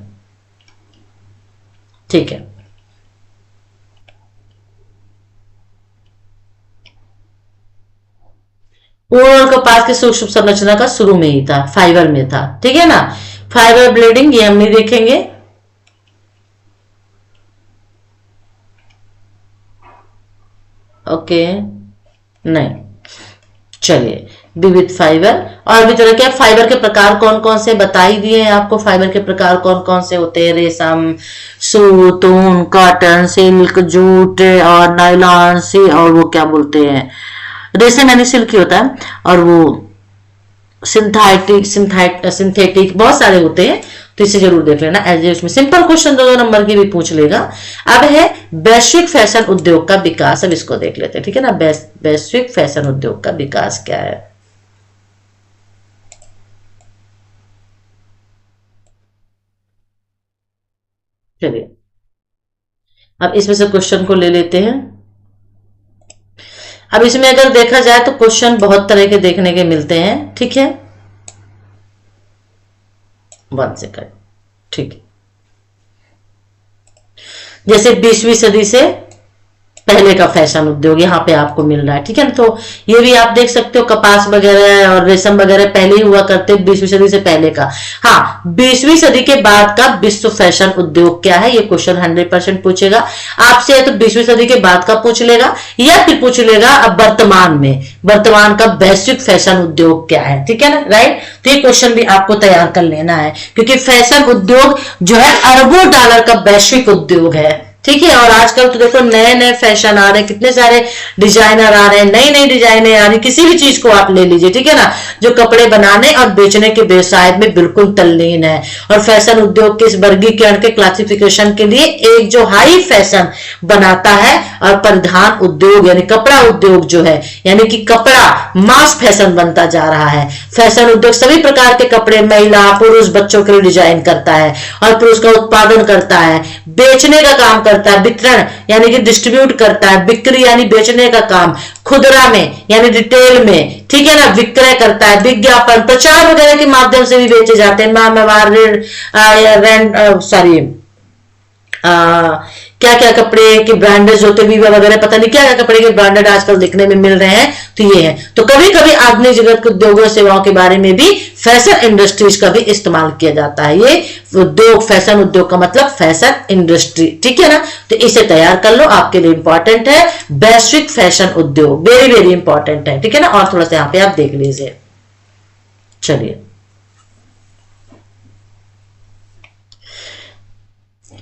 [SPEAKER 1] ठीक है। पूर्ण कपास की सूक्ष्म संरचना का शुरू में ही था, फाइबर में था, ठीक है ना। फाइबर ब्लेडिंग ये हम नहीं देखेंगे। ओके नहीं, चलिए। विविध फाइबर और भी तरह के फाइबर के प्रकार कौन कौन से बता ही दिए हैं आपको। फाइबर के प्रकार कौन कौन से होते हैं, रेशम, सूत, ऊन, कॉटन, सिल्क, जूट और नायलॉन से, और वो क्या बोलते हैं, रेशम यानी सिल्क होता है, और वो सिंथेटिक बहुत सारे होते हैं, तो इसे जरूर देख लेना। एज उसमें सिंपल क्वेश्चन 2 नंबर की भी पूछ लेगा। अब है वैश्विक फैशन उद्योग का विकास, अब इसको देख लेते हैं, ठीक है ना। वैश्विक फैशन उद्योग का विकास क्या है। चलिए, अब इसमें से क्वेश्चन को ले लेते हैं। अब इसमें अगर देखा जाए तो क्वेश्चन बहुत तरह के देखने के मिलते हैं, ठीक है। 1 सेकंड, ठीक है। जैसे 20वीं सदी से पहले का फैशन उद्योग यहाँ पे आपको मिल रहा है, ठीक है ना। तो ये भी आप देख सकते हो, कपास वगैरह और रेशम वगैरह पहले ही हुआ करते 20वीं सदी से पहले का। हाँ, 20वीं सदी के बाद का विश्व फैशन उद्योग क्या है, ये क्वेश्चन 100% पूछेगा आपसे। या तो 20वीं सदी के बाद का पूछ लेगा, या फिर पूछ लेगा अब वर्तमान में, वर्तमान का वैश्विक फैशन उद्योग क्या है, ठीक है ना, राइट। तो ये क्वेश्चन भी आपको तैयार कर लेना है, क्योंकि फैशन उद्योग जो है अरबों डॉलर का वैश्विक उद्योग है, ठीक है। और आजकल तो देखो नए नए फैशन आ रहे हैं, कितने सारे डिजाइनर आ रहे हैं, नई नई डिजाइनें आ रही, किसी भी चीज को आप ले लीजिए, ठीक है ना, जो कपड़े बनाने और बेचने के व्यवसाय में बिल्कुल तल्लीन है। और फैशन उद्योग के इस वर्गीकरण के क्लासिफिकेशन के लिए एक जो हाई फैशन बनाता है और परिधान उद्योग यानी कपड़ा उद्योग जो है, यानी कि कपड़ा मास फैशन बनता जा रहा है। फैशन उद्योग सभी प्रकार के कपड़े महिला, पुरुष, बच्चों के लिए डिजाइन करता है और फिर उसका उत्पादन करता है, बेचने का काम करता है, वितरण यानी कि डिस्ट्रीब्यूट करता है, बिक्री यानी बेचने का काम, खुदरा में यानी रिटेल में, ठीक है ना, विक्रय करता है, विज्ञापन, प्रचार वगैरह के माध्यम से भी बेचे जाते हैं। क्या क्या कपड़े के ब्रांडेड होते हैं, वीवा वगैरह, पता नहीं क्या क्या कपड़े के ब्रांडेड आजकल देखने में मिल रहे हैं, तो ये है। तो कभी कभी आधुनिक जगत के उद्योगों और सेवाओं के बारे में भी फैशन इंडस्ट्रीज का भी इस्तेमाल किया जाता है। ये उद्योग, फैशन उद्योग का मतलब फैशन इंडस्ट्री, ठीक है ना। तो इसे तैयार कर लो, आपके लिए इंपॉर्टेंट है वैश्विक फैशन उद्योग, वेरी वेरी इंपॉर्टेंट है, ठीक है ना। और थोड़ा सा यहाँ पे आप देख लीजिए। चलिए,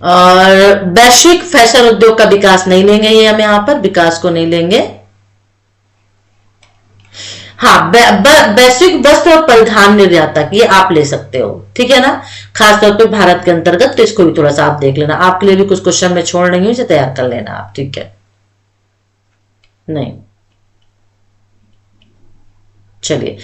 [SPEAKER 1] और वैश्विक फैशन उद्योग का विकास नहीं लेंगे, ये हम यहां पर विकास को नहीं लेंगे। हाँ, वैश्विक वस्त्र और परिधान निर्यातक ये आप ले सकते हो, ठीक है ना, खासतौर पे भारत के अंतर्गत। तो इसको भी थोड़ा सा आप देख लेना, आपके लिए भी कुछ क्वेश्चन में छोड़ रही हूं, इसे तैयार कर लेना आप, ठीक है। नहीं, चलिए,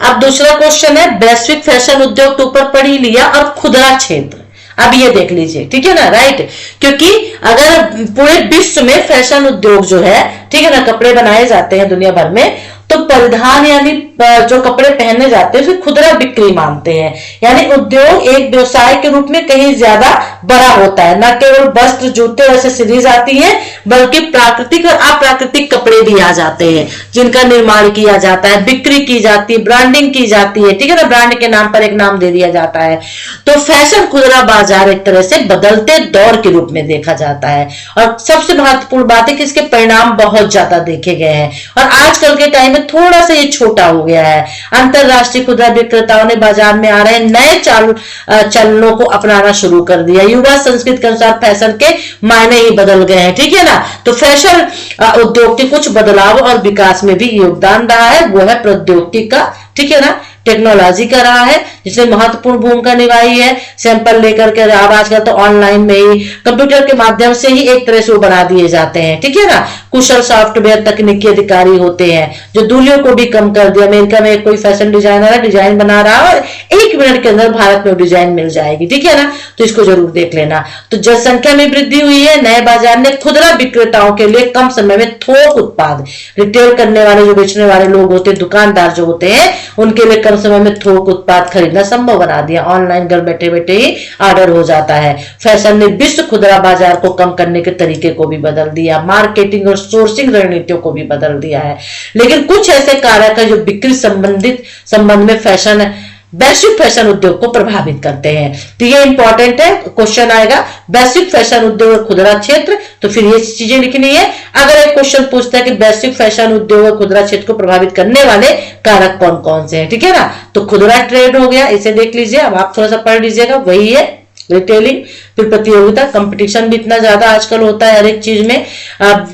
[SPEAKER 1] अब दूसरा क्वेश्चन है वैश्विक फैशन उद्योग, तो ऊपर पढ़ ही लिया। और खुदरा क्षेत्र, अब ये देख लीजिए, ठीक है ना, राइट। क्योंकि अगर पूरे विश्व में फैशन उद्योग जो है, ठीक है ना, कपड़े बनाए जाते हैं दुनिया भर में, तो परिधान यानी जो कपड़े पहनने जाते हैं उसे खुदरा बिक्री मानते हैं। यानी उद्योग एक व्यवसाय के रूप में कहीं ज्यादा बड़ा होता है, न केवल वस्त्र जूते और एक्सेसरीज आती है, बल्कि प्राकृतिक और अप्राकृतिक कपड़े भी आ जाते हैं जिनका निर्माण किया जाता है, बिक्री की जाती है, ब्रांडिंग की जाती है, ठीक है ना, ब्रांड के नाम पर एक नाम दे दिया जाता है। तो फैशन खुदरा बाजार एक तरह से बदलते दौर के रूप में देखा जाता है और सबसे महत्वपूर्ण बात है कि इसके परिणाम बहुत ज्यादा देखे गए हैं और आजकल के टाइम में थोड़ा सा ये छोटा हो गया है। अंतरराष्ट्रीय खुदरा विक्रेताओं ने बाजार में आ रहे नए चलनों को अपनाना शुरू कर दिया। युवा संस्कृति के अनुसार फैशन के मायने ही बदल गए हैं, ठीक है ना। तो फैशन उद्योग के कुछ बदलाव और विकास में भी योगदान रहा है, वो है प्रौद्योगिकी का, ठीक है ना, टेक्नोलॉजी का रहा है जिसने महत्वपूर्ण भूमिका निभाई है। सैंपल लेकर के अब आजकल तो ऑनलाइन में ही कंप्यूटर के माध्यम से ही एक तरह से वो बना दिए जाते हैं, ठीक है ना। कुशल सॉफ्टवेयर तकनीकी अधिकारी होते हैं जो दूरियों को भी कम कर दिया। अमेरिका में कोई फैशन डिजाइनर है, डिजाइन बना रहा है और 1 मिनट के अंदर भारत में डिजाइन मिल जाएगी, ठीक है ना। तो इसको जरूर देख लेना। तो जनसंख्या में वृद्धि हुई है। नए बाजार ने खुदरा विक्रेताओं के लिए कम समय में थोक उत्पाद, रिटेल करने वाले जो बेचने वाले लोग होते हैं, दुकानदार जो होते हैं, उनके लिए कम समय में थोक उत्पाद खरीदना संभव बना दिया। ऑनलाइन घर बैठे बैठे ही ऑर्डर हो जाता है। फैशन ने विश्व खुदरा बाजार को कम करने के तरीके को भी बदल दिया, मार्केटिंग और सोर्सिंग रणनीतियों को भी बदल दिया है। लेकिन कुछ ऐसे कारक है जो बिक्री संबंध में फैशन वैश्विक फैशन उद्योग को प्रभावित करते हैं। तो ये इंपॉर्टेंट है, क्वेश्चन आएगा वैश्विक फैशन उद्योग और खुदरा क्षेत्र, तो फिर ये चीजें लिखनी है। अगर एक क्वेश्चन पूछता है कि वैश्विक फैशन उद्योग और खुदरा क्षेत्र को प्रभावित करने वाले कारक कौन कौन से हैं, ठीक है ना। तो खुदरा ट्रेड हो गया, इसे देख लीजिए। अब आप थोड़ा सा पढ़ लीजिएगा, वही है रिटेलिंग। फिर प्रतियोगिता, कंपटीशन भी इतना ज्यादा आजकल होता है हर एक चीज में,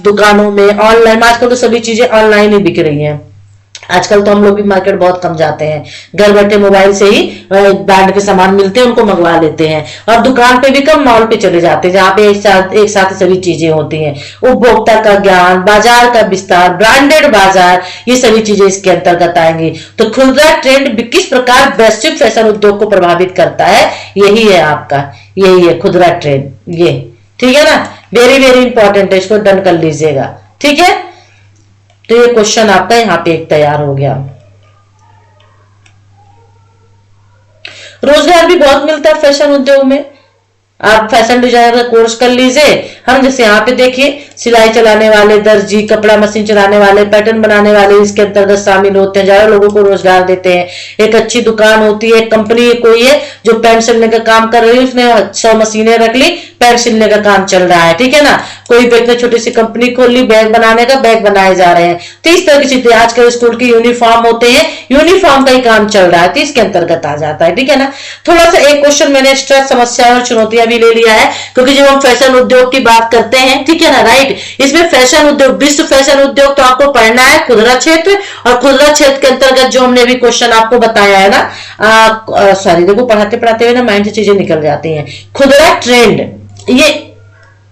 [SPEAKER 1] दुकानों में, ऑनलाइन। आजकल तो सभी चीजें ऑनलाइन ही बिक रही हैं। आजकल तो हम लोग भी मार्केट बहुत कम जाते हैं, घर बैठे मोबाइल से ही ब्रांड के सामान मिलते हैं, उनको मंगवा लेते हैं। और दुकान पे भी कम, मॉल पे चले जाते हैं जहां पे एक साथ सभी चीजें होती हैं। उपभोक्ता का ज्ञान, बाजार का विस्तार, ब्रांडेड बाजार, ये सभी चीजें इसके अंतर्गत आएंगी। तो खुदरा ट्रेंड किस प्रकार वैश्विक फैशन उद्योग को प्रभावित करता है, यही है आपका, यही है खुदरा ट्रेंड, ये, ठीक है ना। वेरी वेरी इंपॉर्टेंट है, इसको डन कर लीजिएगा, ठीक है। तो ये क्वेश्चन आपका यहां पे एक तैयार हो गया। रोजगार भी बहुत मिलता है फैशन उद्योग में। आप फैशन डिजाइनर का कोर्स कर लीजिए। हम जैसे यहाँ पे देखिए, सिलाई चलाने वाले, दर्जी, कपड़ा मशीन चलाने वाले, पैटर्न बनाने वाले इसके अंतर्गत शामिल होते हैं, ज्यादा लोगों को रोजगार देते हैं। एक अच्छी दुकान होती है, कंपनी कोई है जो पैंट सिलने का काम कर रही है, उसने 100 मशीनें रख ली, पैंट सिलने का काम चल रहा है, ठीक है ना। कोई व्यक्ति ने छोटी सी कंपनी खोल ली, बैग बनाने का, बैग बनाए जा रहे हैं। तो इस तरह की चीजें, आजकल स्कूल के यूनिफॉर्म होते हैं, यूनिफॉर्म का ही काम चल रहा है, तो इसके अंतर्गत आ जाता है, ठीक है ना। थोड़ा सा एक क्वेश्चन मैंने एक्स्ट्रा समस्या और चुनौतियां भी ले लिया है, क्योंकि जब हम फैशन उद्योग की बात करते हैं, ठीक है ना, राइट, इसमें फैशन उद्योग, विश्व फैशन उद्योग तो आपको पढ़ना है, खुदरा क्षेत्र, और खुदरा क्षेत्र के अंतर्गत जो हमने भी क्वेश्चन आपको बताया है ना, सॉरी देखो पढ़ाते पढ़ाते हुए ना माइंड से चीजें निकल जाती हैं। खुदरा ट्रेंड ये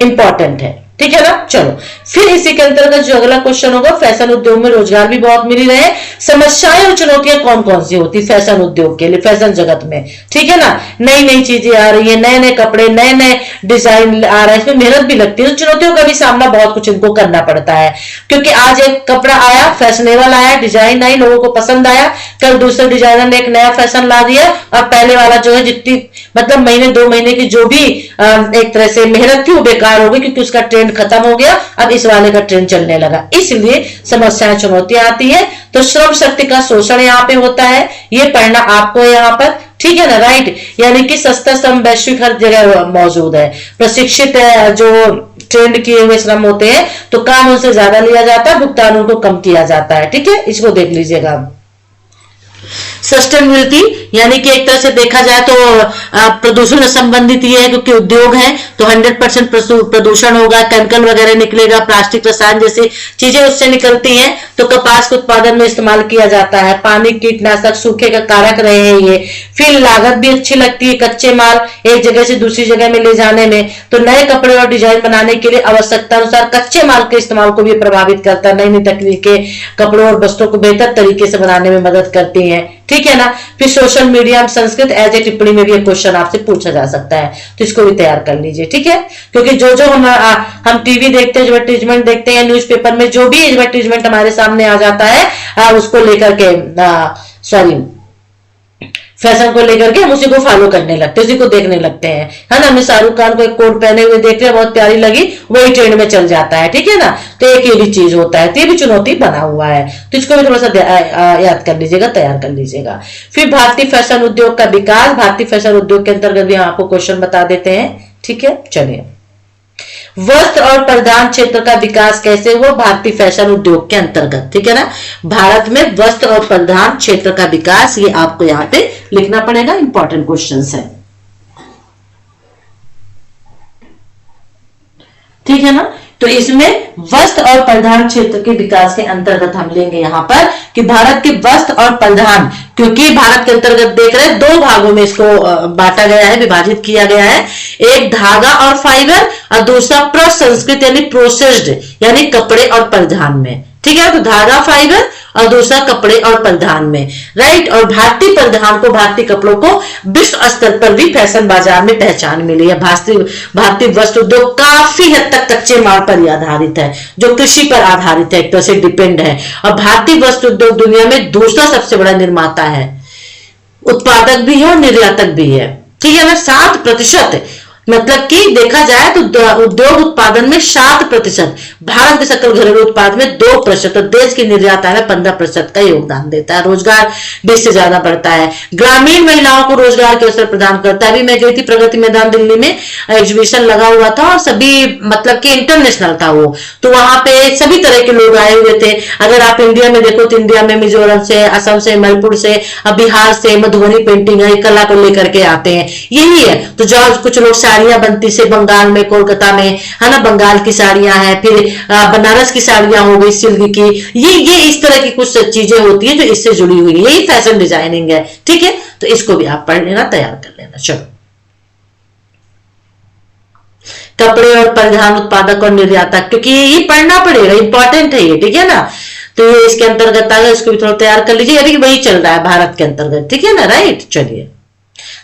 [SPEAKER 1] इंपॉर्टेंट है, ठीक है ना। चलो फिर इसी के अंतर्गत जो अगला क्वेश्चन होगा, फैशन उद्योग में रोजगार भी बहुत मिल रहे हैं, समस्याएं और चुनौतियां कौन कौन सी होती फैशन उद्योग के लिए, फैशन जगत में, ठीक है ना। नई नई चीजें आ रही है, नए नए कपड़े, नए नए डिजाइन आ रहे हैं, इसमें मेहनत भी लगती है, तो चुनौतियों का भी सामना बहुत कुछ इनको करना पड़ता है। क्योंकि आज एक कपड़ा आया, फैशनेबल आया, डिजाइन आई, लोगों को पसंद आया, कल दूसरे डिजाइनर ने एक नया फैशन ला दिया, और पहले वाला जो है जितनी मतलब महीने 2 महीने की जो भी एक तरह से मेहनत थी वो बेकार हो गई, क्योंकि उसका ट्रेंड खत्म हो गया, अब इस वाले का ट्रेंड चलने लगा। इसलिए समस्याएं चुनौतियां आती है। तो श्रम शक्ति का शोषण यहाँ पे होता है, ये पढ़ना आपको यहाँ पर, ठीक है ना, राइट। यानी कि सस्ता श्रम वैश्विक हर जगह मौजूद है। प्रशिक्षित जो ट्रेंड किए हुए श्रम होते हैं तो काम उनसे ज्यादा लिया जाता है, भुगतान उनको कम किया जाता है, ठीक है, इसको देख लीजिएगा। सस्टेनेबिलिटी यानी कि एक तरह से देखा जाए तो प्रदूषण से संबंधित ये है, क्योंकि उद्योग है तो 100% प्रदूषण होगा, केमिकल वगैरह निकलेगा, प्लास्टिक, रसायन जैसी चीजें उससे निकलती हैं। तो कपास के उत्पादन में इस्तेमाल किया जाता है, पानी, कीटनाशक, सूखे का कारक रहे हैं ये। फिर लागत भी अच्छी लगती है, कच्चे माल एक जगह से दूसरी जगह में ले जाने में। तो नए कपड़े और डिजाइन बनाने के लिए आवश्यकता अनुसार कच्चे माल के इस्तेमाल को भी प्रभावित करता है। नई नई तकनीकें कपड़ों और वस्त्रों को बेहतर तरीके से बनाने में मदद करती है, ठीक है ना। फिर social media Sanskrit as a टिप्पणी में भी एक क्वेश्चन आपसे पूछा जा सकता है, तो इसको भी तैयार कर लीजिए, ठीक है। क्योंकि जो जो हम टीवी देखते हैं, एडवर्टीजमेंट देखते हैं, न्यूज़पेपर में जो भी एडवर्टीजमेंट हमारे सामने आ जाता है उसको लेकर के सॉरी फैशन को लेकर के हम उसी को फॉलो करने लगते हैं, उसी को देखने लगते हैं, है ना। हमें शाहरुख खान को एक कोट पहने हुए देख लिया, बहुत प्यारी लगी, वही ट्रेंड में चल जाता है, ठीक है ना। तो एक ये भी चीज होता है, तो ये भी चुनौती बना हुआ है, तो इसको भी थोड़ा सा याद कर लीजिएगा, तैयार कर लीजिएगा। फिर भारतीय फैशन उद्योग का विकास, भारतीय फैशन उद्योग के अंतर्गत भी हम आपको क्वेश्चन बता देते हैं, ठीक है। चलिए, वस्त्र और परिधान क्षेत्र का विकास कैसे हुआ भारतीय फैशन उद्योग के अंतर्गत, ठीक है ना। भारत में वस्त्र और परिधान क्षेत्र का विकास, ये आपको यहां पे लिखना पड़ेगा, इंपॉर्टेंट क्वेश्चंस है, ठीक है ना। तो इसमें वस्त्र और परिधान क्षेत्र के विकास के अंतर्गत हम लेंगे यहां पर कि भारत के वस्त्र और परिधान, क्योंकि भारत के अंतर्गत देख रहे हैं 2 भागों में इसको बांटा गया है, विभाजित किया गया है। एक धागा और फाइबर और दूसरा प्रसंस्कृत यानी प्रोसेस्ड यानी कपड़े और परिधान में, ठीक है। तो धागा फाइबर और दूसरा कपड़े और परिधान में, राइट। और भारतीय परिधान को, भारतीय कपड़ों को विश्व स्तर पर भी फैशन बाजार में पहचान मिली है। भारतीय वस्त्र उद्योग काफी हद तक कच्चे माल पर ही आधारित है, जो कृषि पर आधारित है, एक तरह से डिपेंड है। और भारतीय वस्त्र उद्योग दुनिया में दूसरा सबसे बड़ा निर्माता है, उत्पादक भी है और निर्यातक भी है, ठीक है ना। 7%, मतलब कि देखा जाए तो उद्योग उत्पादन में 7%, भारत के सकल घरेलू उत्पाद में 2%, और देश की निर्यात में 15% का योगदान देता है। रोजगार 20 से ज्यादा बढ़ता है, ग्रामीण महिलाओं को रोजगार के अवसर प्रदान करता है। अभी मैं गई थी प्रगति मैदान दिल्ली में, एग्जीबिशन लगा हुआ था और सभी मतलब कि इंटरनेशनल था वो, तो वहां पे सभी तरह के लोग आए हुए थे। अगर आप इंडिया में देखो तो इंडिया में मिजोरम से, असम से, मणिपुर से, बिहार से, मधुबनी पेंटिंग है, कला को लेकर के आते हैं, यही है। तो जो कुछ लोग साड़ियां बनती से बंगाल में, कोलकाता में, है ना, बंगाल की साड़ियां हैं, फिर बनारस की साड़ियां हो गई सिल्क की, ये इस तरह की कुछ चीजें होती है जो इससे जुड़ी हुई है, यही फैशन डिजाइनिंग है, ठीक है। तो इसको भी आप पढ़ लेना, तैयार कर लेना। चलो, कपड़े और परिधान उत्पादक और निर्यातक, क्योंकि ये पढ़ना पड़ेगा, इंपॉर्टेंट है ये, ठीक है ना। तो ये इसके अंतर्गत आ गया, इसको भी थोड़ा तैयार कर लीजिए, अभी वही चल रहा है भारत के अंतर्गत, ठीक है ना, राइट। चलिए,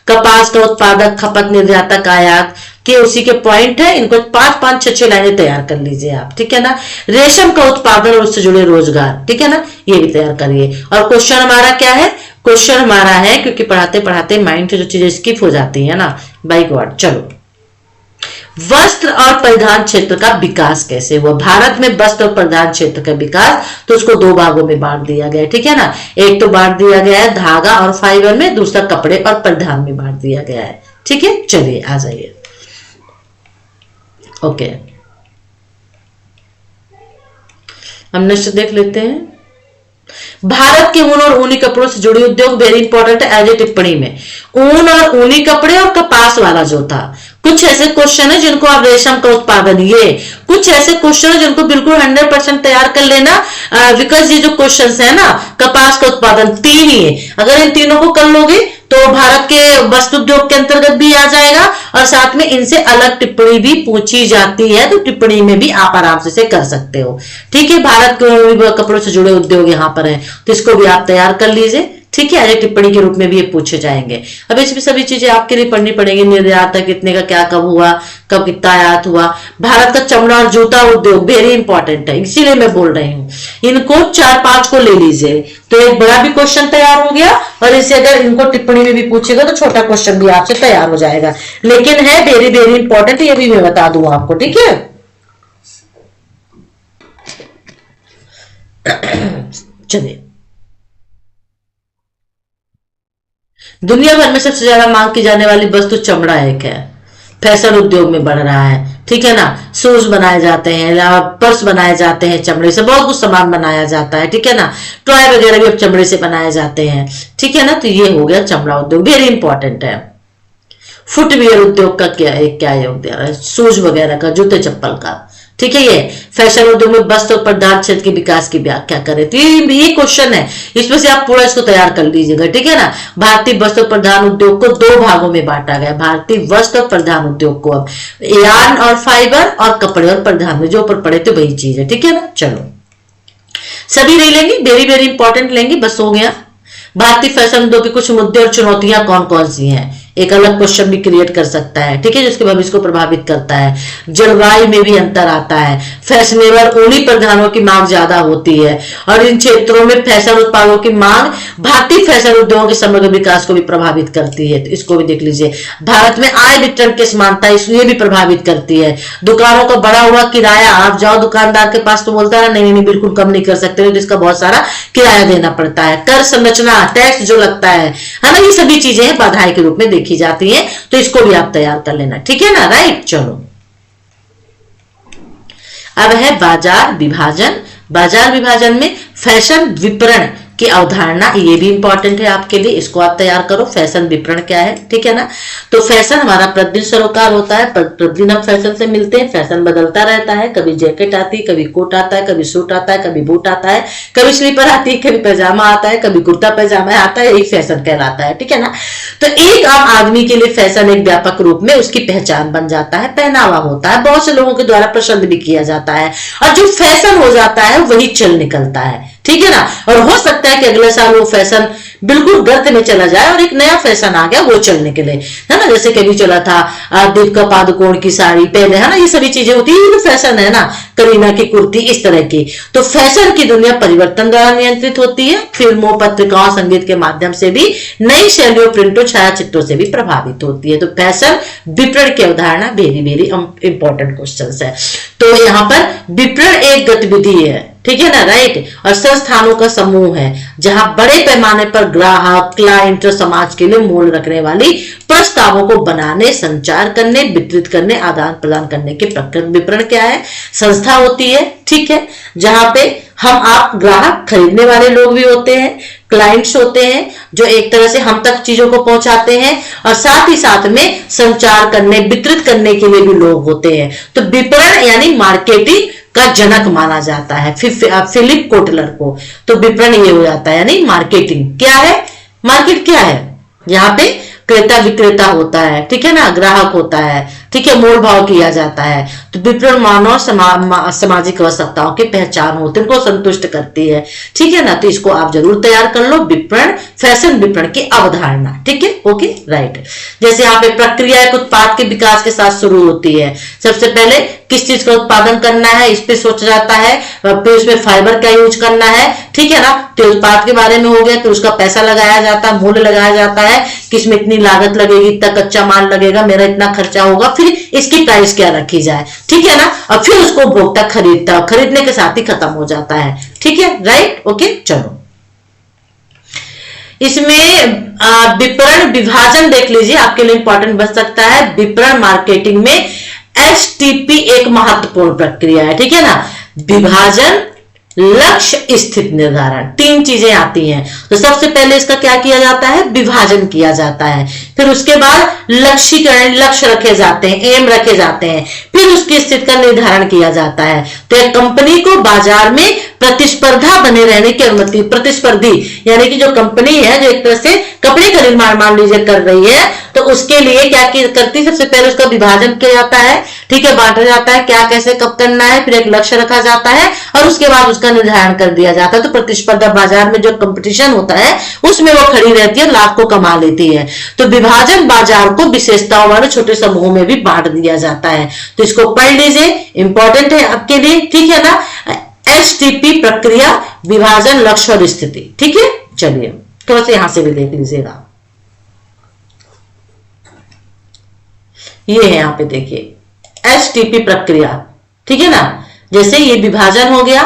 [SPEAKER 1] कपास का उत्पादक, खपत, निर्यातक, आयात के उसी के पॉइंट है, इनको 5-5, 6-6 लाइनें तैयार कर लीजिए आप, ठीक है ना। रेशम का उत्पादन और उससे जुड़े रोजगार, ठीक है ना, ये भी तैयार करिए। और क्वेश्चन हमारा क्या है, क्वेश्चन हमारा है, क्योंकि पढ़ाते पढ़ाते माइंड से जो चीजें स्किप हो जाती है ना, बाय गॉड। चलो, वस्त्र और परिधान क्षेत्र का विकास कैसे हुआ भारत में, वस्त्र और परिधान क्षेत्र का विकास, तो उसको 2 भागों में बांट दिया गया है, ठीक है ना। एक तो बांट दिया गया है धागा और फाइबर में, दूसरा कपड़े और परिधान में बांट दिया गया है, ठीक है। चलिए, आ जाइए, ओके, हम नेक्स्ट देख लेते हैं। भारत के ऊन और ऊनी कपड़ों से जुड़े उद्योग वेरी इंपॉर्टेंट है एज ए टिप्पणी में। ऊन और ऊनी कपड़े और कपास वाला जो था, कुछ ऐसे क्वेश्चन है जिनको आप, रेशम का उत्पादन, ये कुछ ऐसे क्वेश्चन है जिनको बिल्कुल 100% तैयार कर लेना, बिकॉज ये जो क्वेश्चन है ना, कपास का उत्पादन 3 ही है, अगर इन तीनों को कर लोगे तो भारत के वस्त्र उद्योग के अंतर्गत भी आ जाएगा, और साथ में इनसे अलग टिप्पणी भी पूछी जाती है, तो टिप्पणी में भी आप आराम से कर सकते हो, ठीक है। भारत के कपड़ों से जुड़े उद्योग यहाँ पर है, तो इसको भी आप तैयार कर लीजिए, ठीक है। आज टिप्पणी के रूप में भी ये पूछे जाएंगे। अब इसमें सभी चीजें आपके लिए पढ़नी पड़ेगी, निर्यात कितने का क्या कब हुआ, कब कितना आयात हुआ। भारत का चमड़ा और जूता उद्योग वेरी इंपॉर्टेंट है, इसीलिए मैं बोल रही हूँ, इनको 4-5 को ले लीजिए, तो एक बड़ा भी क्वेश्चन तैयार हो गया, और इसे अगर इनको टिप्पणी में भी पूछेगा तो छोटा क्वेश्चन भी आपसे तैयार हो जाएगा, लेकिन है वेरी वेरी इंपॉर्टेंट, ये भी मैं बता दूं आपको, ठीक है। चलिए, दुनिया भर में सबसे ज्यादा मांग की जाने वाली वस्तु चमड़ा एक है, फैशन उद्योग में बढ़ रहा है, ठीक है ना। शूज बनाए जाते हैं, पर्स बनाए जाते हैं चमड़े से, बहुत कुछ सामान बनाया जाता है, ठीक है ना। टॉय वगैरह भी अब चमड़े से बनाए जाते हैं, ठीक है ना। तो ये हो गया चमड़ा उद्योग, वेरी इंपॉर्टेंट है। फुटवियर उद्योग का क्या योगदान है, शूज वगैरह का, जूते चप्पल का, ठीक है। ये फैशन उद्योग में वस्त्र और परिधान क्षेत्र के विकास की व्याख्या करें, तो ये क्वेश्चन है, इसमें से आप पूरा इसको तैयार कर लीजिएगा, ठीक है ना। भारतीय वस्त्र और परिधान उद्योग को 2 भागों में बांटा गया, भारतीय वस्त्र और परिधान उद्योग को अब यार्न और फाइबर और कपड़े और परिधान में, जो ऊपर पड़े थे वही चीज है, ठीक है ना। चलो, सभी नहीं लेंगे, वेरी वेरी इंपॉर्टेंट लेंगे, बस हो गया। भारतीय फैशन उद्योग के कुछ मुद्दे और चुनौतियां कौन कौन सी हैं, एक अलग क्वेश्चन भी क्रिएट कर सकता है, ठीक है, जिसके भविष्य को प्रभावित करता है। जलवायु में भी अंतर आता है, फैशनेबल ऊनी परिधानों की मांग ज्यादा होती है और इन क्षेत्रों में फैशन उत्पादों की मांग भारतीय फैशन उद्योगों के समग्र विकास को भी प्रभावित करती है। तो इसको भी देख लीजिए। भारत में आय वितरण की समानता इसलिए भी प्रभावित करती है। दुकानों का बढ़ा हुआ किराया, आप जाओ दुकानदार के पास तो बोलता है नहीं नहीं बिल्कुल कम नहीं कर सकते, तो इसका बहुत सारा किराया देना पड़ता है। कर संरचना, टैक्स जो लगता है ना, ये सभी चीजें बाधाएं के रूप में देखी जाती हैं। तो इसको भी आप तैयार कर लेना, ठीक है ना, राइट। चलो अब है बाजार विभाजन। बाजार विभाजन में फैशन विपणन की अवधारणा, ये भी इंपॉर्टेंट है आपके लिए, इसको आप तैयार करो। फैशन विपणन क्या है, ठीक है ना। तो फैशन हमारा प्रतिदिन सरोकार होता है, प्रतिदिन हम फैशन से मिलते हैं, फैशन बदलता रहता है। कभी जैकेट आती है, कभी कोट आता है, कभी सूट आता है, कभी बूट आता है, कभी स्लीपर आती है, कभी पैजामा आता है, कभी कुर्ता पैजामा आता है, एक फैशन कहलाता है, ठीक है ना। तो एक आम आदमी के लिए फैशन एक व्यापक रूप में उसकी पहचान बन जाता है, पहनावा होता है, बहुत से लोगों के द्वारा पसंद भी किया जाता है, और जो फैशन हो जाता है वही चल निकलता है, ठीक है ना। और हो सकता है कि अगले साल वो फैशन बिल्कुल गर्त में चला जाए और एक नया फैशन आ गया वो चलने के लिए, है ना। जैसे कभी चला था दीपिका पादुकोण की साड़ी पहले, है ना, ये सभी चीजें होती है, फैशन है ना, करीना की कुर्ती, इस तरह की। तो फैशन की दुनिया परिवर्तन द्वारा नियंत्रित होती है। फिल्मों, पत्रिकाओं, संगीत के माध्यम से भी नई शैलियों, प्रिंटों, छायाचित्रों से भी प्रभावित होती है। तो फैशन विपणन की अवधारणा वेरी वेरी इंपॉर्टेंट क्वेश्चन है। तो यहाँ पर विपणन एक गतिविधि है, ठीक है ना, राइट, और संस्थानों का समूह है जहां बड़े पैमाने पर ग्राहक, क्लाइंट और समाज के लिए मूल्य रखने वाली प्रस्तावों को बनाने, संचार करने, वितरित करने, आदान प्रदान करने के प्रक्रिया। विपणन क्या है, संस्था होती है, ठीक है, जहां पे हम आप ग्राहक, खरीदने वाले लोग भी होते हैं, क्लाइंट्स होते हैं जो एक तरह से हम तक चीजों को पहुंचाते हैं, और साथ ही साथ में संचार करने, वितरित करने के लिए भी लोग होते हैं। तो विपणन यानी मार्केटिंग का जनक माना जाता है फिलिप कोटलर को। तो विपणन ये हो जाता है यानी मार्केटिंग। क्या है मार्केट, क्या है, यहाँ पे क्रेता विक्रेता होता है, ठीक है ना, ग्राहक होता है, ठीक है, मोल भाव किया जाता है। तो विपणन मानव सामाजिक आवश्यकताओं की पहचान होती है, उनको संतुष्ट करती है, ठीक है ना। तो इसको आप जरूर तैयार कर लो, विपणन, फैशन विपणन की अवधारणा, ठीक है, ओके, राइट। जैसे यहाँ पे प्रक्रिया एक उत्पाद के विकास के साथ शुरू होती है। सबसे पहले किस चीज का उत्पादन करना है इस पे सोचा जाता है, फिर उसमें फाइबर का यूज करना है, ठीक है ना। तो उत्पाद के बारे में हो गया, फिर उसका पैसा लगाया जाता है, मूल्य लगाया जाता है कि इसमें इतनी लागत लगेगी, इतना कच्चा माल लगेगा, मेरा इतना खर्चा होगा, फिर इसकी प्राइस क्या रखी जाए, ठीक है ना। और फिर उसको उपभोक्ता खरीदता, खरीदने के साथ ही खत्म हो जाता है, ठीक है, राइट, ओके। चलो इसमें विपणन विभाजन देख लीजिए, आपके लिए इंपॉर्टेंट बन सकता है। विपणन मार्केटिंग में एसटीपी एक महत्वपूर्ण प्रक्रिया है, ठीक है ना। विभाजन, लक्ष्य, स्थिति निर्धारण, तीन चीजें आती हैं। तो सबसे पहले इसका क्या किया जाता है, विभाजन किया जाता है। फिर उसके बाद लक्ष्यीकरण, लक्ष्य रखे जाते हैं, एम रखे जाते हैं। फिर उसकी स्थिति का निर्धारण किया जाता है। तो एक कंपनी को बाजार में प्रतिस्पर्धा बने रहने की अनुमति, प्रतिस्पर्धी यानी कि जो कंपनी है जो एक तरह से कपड़े का निर्माण मान लीजिए कर रही है, तो उसके लिए क्या करती है, सबसे पहले उसका विभाजन किया जाता है, ठीक है, बांटा जाता है, क्या कैसे कब करना है, फिर एक लक्ष्य रखा जाता है और उसके बाद उसका निर्धारण कर दिया जाता है। तो प्रतिस्पर्धा, बाजार में जो कंपटीशन होता है उसमें वो खड़ी रहती है, लाभ को कमा लेती है। तो विभाजन बाजार को विशेषताओं वाले छोटे समूहों में भी बांट दिया जाता है। तो इसको पढ़ लीजिए, इंपॉर्टेंट है आपके लिए, ठीक है ना। एसटीपी प्रक्रिया, विभाजन, लक्ष्य और स्थिति, ठीक है। चलिए थोड़ा सा यहां से भी देख लीजिएगा, ये है यहाँ पे देखिए एसटीपी प्रक्रिया, ठीक है ना। जैसे ये विभाजन हो गया,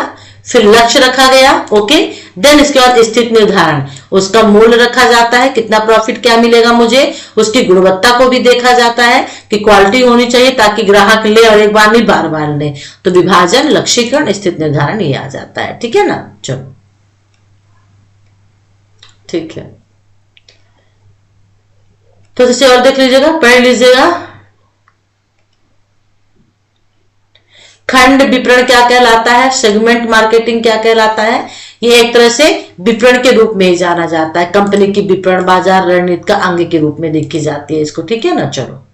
[SPEAKER 1] फिर लक्ष्य रखा गया, ओके, देन इसके बाद स्थिति निर्धारण, उसका मूल्य रखा जाता है, कितना प्रॉफिट क्या मिलेगा मुझे, उसकी गुणवत्ता को भी देखा जाता है कि क्वालिटी होनी चाहिए ताकि ग्राहक ले और एक बार नहीं बार बार ले। तो विभाजन, लक्ष्यीकरण, स्थिति निर्धारण ये आ जाता है, ठीक है ना। चलो ठीक है, तो इसे और देख लीजिएगा, पढ़ लीजिएगा। खंड विपणन क्या कहलाता है, सेगमेंट मार्केटिंग क्या कहलाता है, ये एक तरह से विपणन के रूप में ही जाना जाता है। कंपनी की विपणन बाजार रणनीति का अंग के रूप में देखी जाती है इसको, ठीक है ना। चलो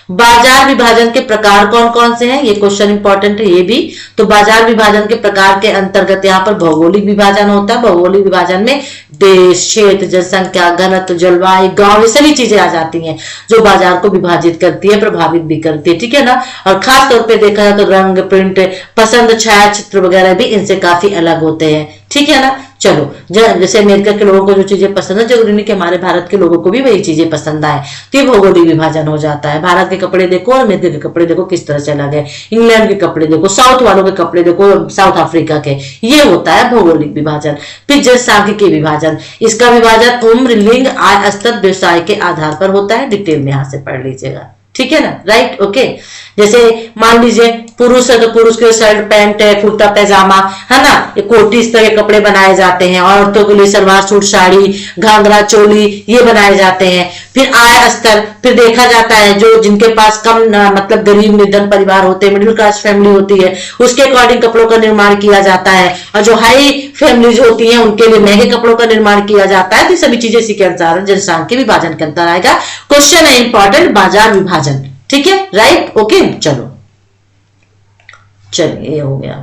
[SPEAKER 1] बाजार विभाजन के प्रकार कौन कौन से हैं, ये क्वेश्चन इंपॉर्टेंट है ये भी। तो बाजार विभाजन के प्रकार के अंतर्गत यहाँ पर भौगोलिक विभाजन होता है। भौगोलिक विभाजन में देश, क्षेत्र, जनसंख्या, घनत्व, जलवायु, गांव, ये सभी चीजें आ जाती हैं जो बाजार को विभाजित करती है, प्रभावित भी करती है, ठीक है ना। और खास तौर पे देखा जाए तो रंग, प्रिंट, पसंद, छाया चित्र वगैरह भी इनसे काफी अलग होते हैं, ठीक है ना। चलो, जैसे अमेरिका के लोगों को जो चीजें पसंद है, जरूरी नहीं कि हमारे भारत के लोगों को भी वही चीजें पसंद आए, तो ये भौगोलिक विभाजन हो जाता है। भारत के कपड़े देखो और अमेरिका के कपड़े देखो किस तरह से अलग है, इंग्लैंड के कपड़े देखो, साउथ वालों के कपड़े देखो, साउथ अफ्रीका के, ये होता है भौगोलिक विभाजन। फिर जनसांख्यिकीय विभाजन, इसका विभाजन उम्र, लिंग, आय स्तर, व्यवसाय के आधार पर होता है। डिटेल में यहां से पढ़ लीजिएगा, ठीक है ना, राइट, ओके। जैसे मान लीजिए पुरुष है तो पुरुष के शर्ट पैंट है, कुर्ता पैजामा, है ना, ये कोटी, इस तरह के कपड़े बनाए जाते हैं। औरतों के लिए सलवार सूट, साड़ी, घाघरा, चोली, ये बनाए जाते हैं। फिर आय स्तर, फिर देखा जाता है जो जिनके पास कम मतलब गरीब निर्धन परिवार होते हैं, मिडिल क्लास फैमिली होती है, उसके अकॉर्डिंग कपड़ों का निर्माण किया जाता है। और जो हाई फैमिलीज होती हैं उनके लिए महंगे कपड़ों का निर्माण किया जाता है। तो सभी चीजें इसी के अनुसार जनसांख्यिकीय विभाजन के अंतर आएगा। क्वेश्चन है इंपॉर्टेंट, बाजार विभाजन, ठीक है, राइट, ओके। चलो चलिए, ये हो गया।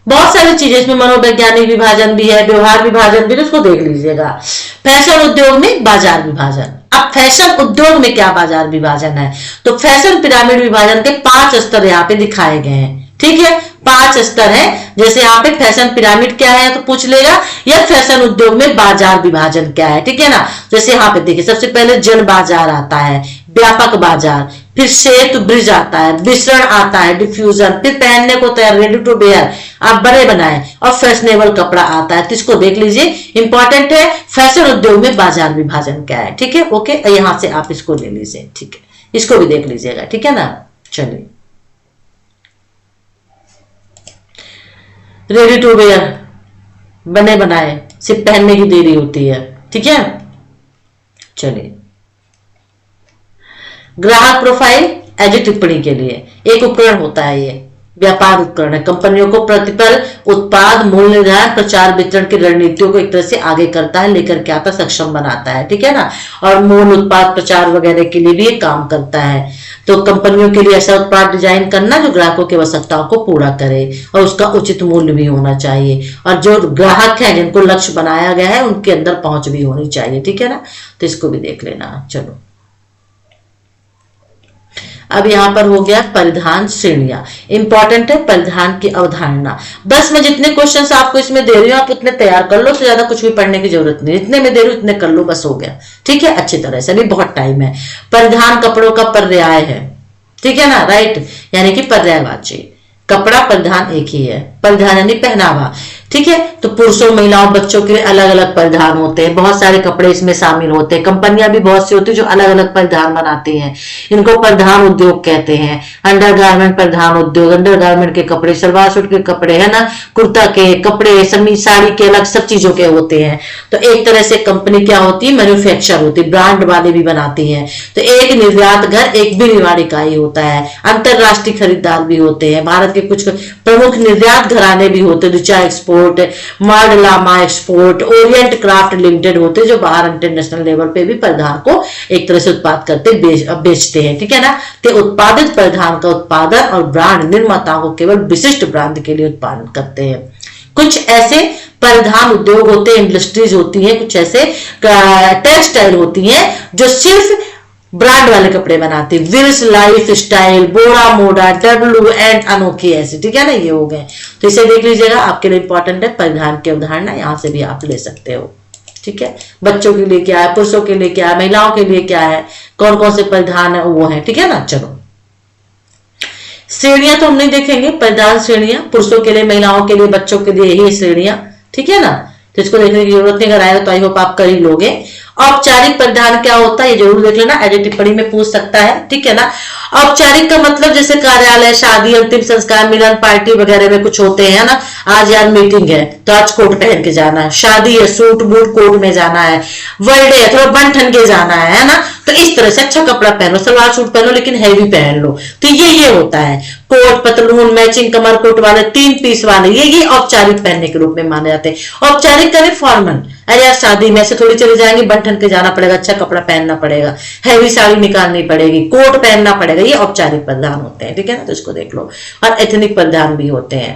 [SPEAKER 1] बहुत सारी चीजें इसमें, मनोवैज्ञानिक विभाजन भी है, व्यवहार विभाजन भी, उसको देख लीजिएगा। फैशन उद्योग में बाजार विभाजन। अब फैशन उद्योग में क्या बाजार विभाजन है, तो फैशन पिरामिड विभाजन के 5 स्तर यहाँ पे दिखाए गए हैं, ठीक है, 5 स्तर है। जैसे यहाँ पे फैशन पिरामिड क्या है तो पूछ लेगा, या फैशन उद्योग में बाजार विभाजन क्या है, ठीक है ना। जैसे यहाँ पे देखिए, सबसे पहले जन बाजार आता है, व्यापक बाजार, फिर सेतु ब्रिज आता है, विसरण आता है, डिफ्यूजन, फिर पहनने को तैयार, रेडी टू वेयर, आप बड़े बनाए, और फैशनेबल कपड़ा आता है। तो इसको देख लीजिए, इंपॉर्टेंट है फैशन उद्योग में बाजार विभाजन क्या है, ठीक है, ओके। यहां से आप इसको ले लीजिए, ठीक है, इसको भी देख लीजिएगा, ठीक है ना। चलिए, रेडी टू वेयर, बने बनाए, सिर्फ पहनने की देरी होती है, ठीक है। चलिए, ग्राहक प्रोफाइल एज टिप्पणी के लिए एक उपकरण होता है, ये व्यापार उपकरण है। कंपनियों को प्रतिफल, उत्पाद, मूल्य निर्धारण, प्रचार वितरण की रणनीतियों को एक तरह से आगे करता है, लेकर के आता, सक्षम बनाता है, ठीक है ना। और मूल उत्पाद प्रचार वगैरह के लिए भी ये काम करता है। तो कंपनियों के लिए ऐसा उत्पाद डिजाइन करना जो ग्राहकों की आवश्यकताओं को पूरा करे और उसका उचित मूल्य भी होना चाहिए, और जो ग्राहक है जिनको लक्ष्य बनाया गया है उनके अंदर पहुंच भी होनी चाहिए, ठीक है ना। तो इसको भी देख लेना। चलो, अब यहां पर हो गया परिधान श्रेणियां, इंपॉर्टेंट है परिधान की अवधारणा। बस मैं जितने क्वेश्चंस आपको इसमें दे रही हूं आप उतने तैयार कर लो, तो ज्यादा कुछ भी पढ़ने की जरूरत नहीं, जितने मैं दे रही हूं उतने कर लो, बस हो गया, ठीक है, अच्छी तरह से, अभी बहुत टाइम है। परिधान कपड़ों का पर्याय है, ठीक है ना, राइट, यानी कि पर्यायवाची। कपड़ा परिधान एक ही है, परिधान यानी पहनावा, ठीक है। तो पुरुषों, महिलाओं, बच्चों के लिए अलग अलग परिधान होते हैं, बहुत सारे कपड़े इसमें शामिल होते हैं। कंपनियां भी बहुत सी होती है जो अलग अलग परिधान बनाती हैं, इनको परिधान उद्योग कहते हैं। अंडरगारमेंट परिधान उद्योग, अंडरगारमेंट के कपड़े, सलवार सूट के कपड़े, है ना, कुर्ता के कपड़े, समीज, साड़ी के अलग, सब चीजों के होते हैं। तो एक तरह से कंपनी क्या होती है, मैन्युफैक्चर होती है, ब्रांड वाले भी बनाती है। तो एक निर्यात घर, एक विनिर्माण इकाई होता है। अंतरराष्ट्रीय खरीदार भी होते हैं, भारत के कुछ प्रमुख निर्यात घराने भी होते हैं, दुचा एक्सपोर्ट, मार्डलामा एक्सपोर्ट, ओरिएंट क्राफ्ट लिमिटेड होते हैं, जो बाहर इंटरनेशनल लेवल पे भी परिधान को एक तरह से उत्पाद करते बेचते हैं, ठीक है ना। तो उत्पादित परिधान का उत्पादन और ब्रांड निर्माताओं को केवल विशिष्ट ब्रांड के लिए उत्पादन करते हैं। कुछ ऐसे परिधान उद्योग होते हैं, इंडस्ट्रीज होती हैं, कुछ ऐसे टेक्सटाइल होती हैं जो सिर्फ ब्रांड वाले कपड़े बनाते हैं, Wills life style, Bora Moda, W and अनोखी, ऐसे, ठीक है ना, ये हो गए। तो इसे देख लीजिएगा, आपके लिए इंपॉर्टेंट है परिधान की अवधारणा, यहां से भी आप ले सकते हो, ठीक है। बच्चों के लिए क्या है, पुरुषों के लिए क्या है, महिलाओं के लिए क्या है, कौन कौन से परिधान है वो है, ठीक है ना। चलो, श्रेणियां तो हम नहीं देखेंगे, परिधान श्रेणियां पुरुषों के लिए, महिलाओं के लिए, बच्चों के लिए, यही श्रेणियां, ठीक है ना। तो इसको देखने की जरूरत नहीं, अगर आएगा तो आई होप आप कर ही लोगे। औपचारिक परिधान क्या होता है ये जरूर देख लेना, एज टिप्पणी में पूछ सकता है, ठीक है ना। औपचारिक का मतलब जैसे कार्यालय, शादी, अंतिम संस्कार, मिलन, पार्टी वगैरह में कुछ होते हैं ना, आज यार मीटिंग है तो आज कोट पहन के जाना है, शादी है सूट बूट कोट में जाना है, बर्थडे है थोड़ा बन ठन के जाना है ना। तो इस तरह से अच्छा कपड़ा पहनो, सलवार सूट पहनो लेकिन हैवी पहन लो, तो ये होता है। कोट, पतलून, मैचिंग कमर कोट वाले, 3 पीस वाले, ये औपचारिक पहनने के रूप में माने जाते हैं। औपचारिक करें फॉर्मल, अरे यार शादी में ऐसे थोड़ी चले जाएंगे बन ठन के जाना पड़ेगा, अच्छा कपड़ा पहनना पड़ेगा, हैवी साड़ी निकालनी पड़ेगी, कोट पहनना पड़ेगा, ये औपचारिक परिधान होते हैं, ठीक है ना। तो इसको देख लो। और एथनिक परिधान भी होते हैं,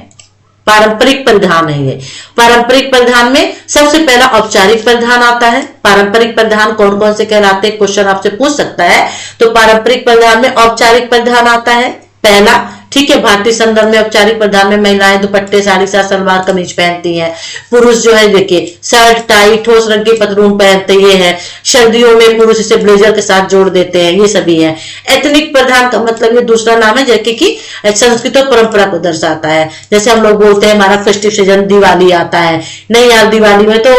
[SPEAKER 1] पारंपरिक परिधान है ये। पारंपरिक परिधान में सबसे पहला औपचारिक परिधान आता है। पारंपरिक परिधान कौन कौन से कहलाते हैं, क्वेश्चन आपसे पूछ सकता है। तो पारंपरिक परिधान में औपचारिक परिधान आता है पहला, ठीक है। भारतीय संदर्भ में औपचारिक परिधान में महिलाएं दुपट्टे, साड़ी, सलवार कमीज पहनती हैं। पुरुष जो है देखिए शर्ट, टाई, ठोस रंग की पतलून पहनते ये है। सर्दियों में पुरुष इसे ब्लेजर के साथ जोड़ देते हैं, ये सभी है। एथनिक परिधान का मतलब ये दूसरा नाम है, जैसे कि संस्कृति और परंपरा को दर्शाता है। जैसे हम लोग बोलते हैं हमारा फेस्टिव सीजन दिवाली आता है, नहीं यार दिवाली में तो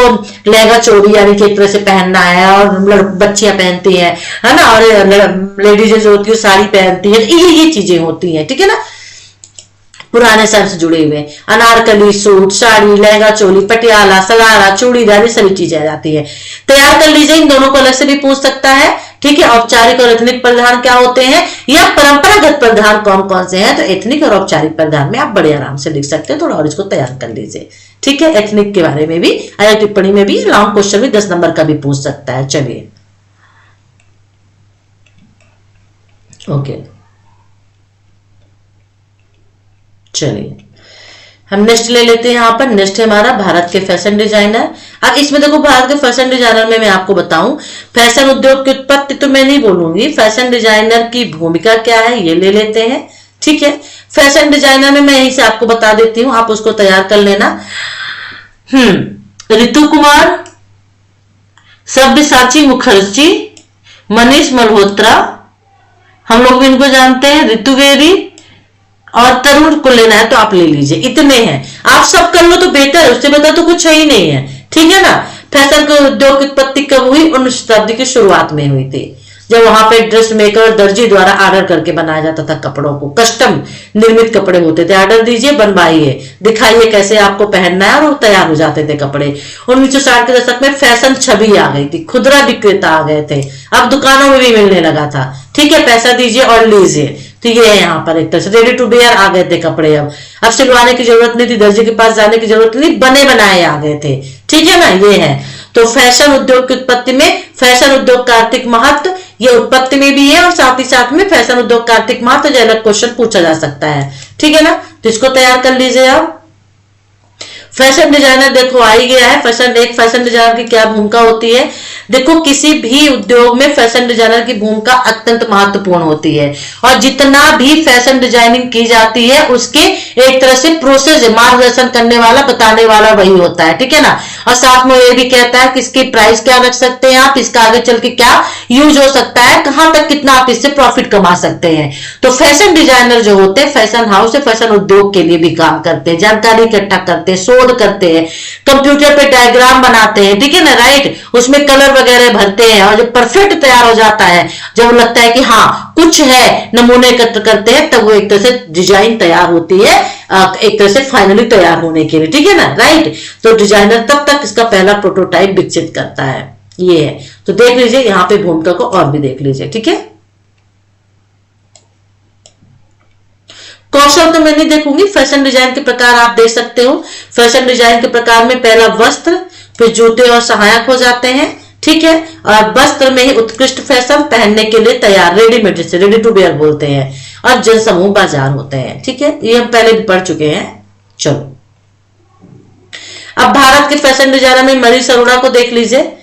[SPEAKER 1] लहंगा चोली यानी कि एक तरह से पहनना है, और बच्चियां पहनती है ना, और लेडीज जो होती है साड़ी पहनती है, ये चीजें होती है, ठीक है ना। पुराने समय से जुड़े हुए अनारकली सूट, साड़ी, लहंगा चोली, पटियाला, सरारा, चूड़ीदार, ये सभी चीजें आ जाती है। तैयार कर लीजिए, इन दोनों को अलग से भी पूछ सकता है, ठीक है। औपचारिक और एथनिक परिधान क्या होते हैं, या परंपरागत परिधान कौन कौन से हैं। तो एथनिक और औपचारिक परिधान में आप बड़े आराम से लिख सकते हैं, थोड़ा और इसको तैयार कर लीजिए, ठीक है। एथनिक के बारे में भी आया टिप्पणी में भी लॉन्ग क्वेश्चन भी 10 नंबर का भी पूछ सकता है। चलिए ओके, चलिए हम नेक्स्ट ले लेते हैं। यहां पर नेक्स्ट है हमारा भारत के फैशन डिजाइनर। अब इसमें देखो भारत के फैशन डिजाइनर में मैं आपको बताऊं, फैशन उद्योग की उत्पत्ति तो मैं नहीं बोलूंगी, फैशन डिजाइनर की भूमिका क्या है ये ले लेते हैं, ठीक है। फैशन डिजाइनर में मैं यहीं से आपको बता देती हूं, आप उसको तैयार कर लेना। ऋतु कुमार, सब्यसाची मुखर्जी, मनीष मल्होत्रा, हम लोग भी इनको जानते हैं, ऋतु बेरी और तरुण को लेना है तो आप ले लीजिए। इतने हैं, आप सब कर लो तो बेहतर है, उससे बेहतर तो कुछ है ही नहीं है, ठीक है ना। फैशन के उद्योग की उत्पत्ति कब हुई, 19वीं शताब्दी की शुरुआत में हुई थी, जब वहां पे ड्रेस मेकर और दर्जी द्वारा ऑर्डर करके बनाया जाता था कपड़ों को। कस्टम निर्मित कपड़े होते थे, ऑर्डर दीजिए, बनवाइए, दिखाइए कैसे आपको पहनना है, और वो तैयार हो जाते थे कपड़े। 1960 के दशक में फैशन छवि आ गई थी, खुदरा विक्रेता आ गए थे, अब दुकानों में भी मिलने लगा था, ठीक है। पैसा दीजिए और लीजिए, तो ये है यहाँ पर एक तरह से रेडी टू वेयर आ गए थे कपड़े। अब सिलवाने की जरूरत नहीं थी, दर्जी के पास जाने की जरूरत नहीं, बने बनाए आ गए थे, ठीक है ना। ये है तो फैशन उद्योग की उत्पत्ति में फैशन उद्योग का आर्थिक महत्व, ये उत्पत्ति में भी है, और साथ ही साथ में फैशन उद्योग का आर्थिक महत्व जो अलग क्वेश्चन पूछा जा सकता है, ठीक है ना। तो इसको तैयार कर लीजिए आप। फैशन डिजाइनर देखो आ ही गया है। फैशन डिजाइनर की क्या भूमिका होती है, देखो किसी भी उद्योग में फैशन डिजाइनर की भूमिका अत्यंत महत्वपूर्ण होती है, और जितना भी फैशन डिजाइनिंग की जाती है उसके एक तरह से प्रोसेस है, मार्गदर्शन करने वाला, बताने वाला वही होता है, ठीक है ना। और साथ में ये भी कहता है कि इसकी प्राइस क्या रख सकते हैं आप, इसका आगे चल के क्या यूज हो सकता है, कहां तक कितना आप इससे प्रॉफिट कमा सकते हैं। तो फैशन डिजाइनर जो होते हैं फैशन हाउस से फैशन उद्योग के लिए भी काम करते हैं, जानकारी इकट्ठा करते हैं, शोध करते हैं, कंप्यूटर पे डायग्राम बनाते हैं, ठीक है ना, राइट, उसमें कलर वगैरह भरते हैं, और जब परफेक्ट तैयार हो जाता है, जब लगता है कि हाँ कुछ है, नमूने एकत्र करते हैं, तब वो एक तरह से डिजाइन तैयार होती है, एक तरह से फाइनली तैयार होने के लिए, ठीक है ना, राइट। तो डिजाइनर तब तक इसका पहला प्रोटोटाइप विकसित करता है, ये है। तो देख लीजिए यहाँ पे भूमिका को और भी देख लीजिए, ठीक है। कौशल तो मैं नहीं देखूंगी, फैशन डिजाइन के प्रकार आप देख सकते हो। फैशन डिजाइन के प्रकार में पहला वस्त्र, फिर जूते और सहायक हो जाते हैं, ठीक है। और वस्त्र में ही उत्कृष्ट फैशन, पहनने के लिए तैयार, रेडीमेड जिसे रेडी टू वेयर बोलते हैं, और जनसमूह बाजार होते हैं, ठीक है। ये हम पहले भी पढ़ चुके हैं। चलो अब भारत के फैशन डिजाइनर में मनीष अरोड़ा को देख लीजिए।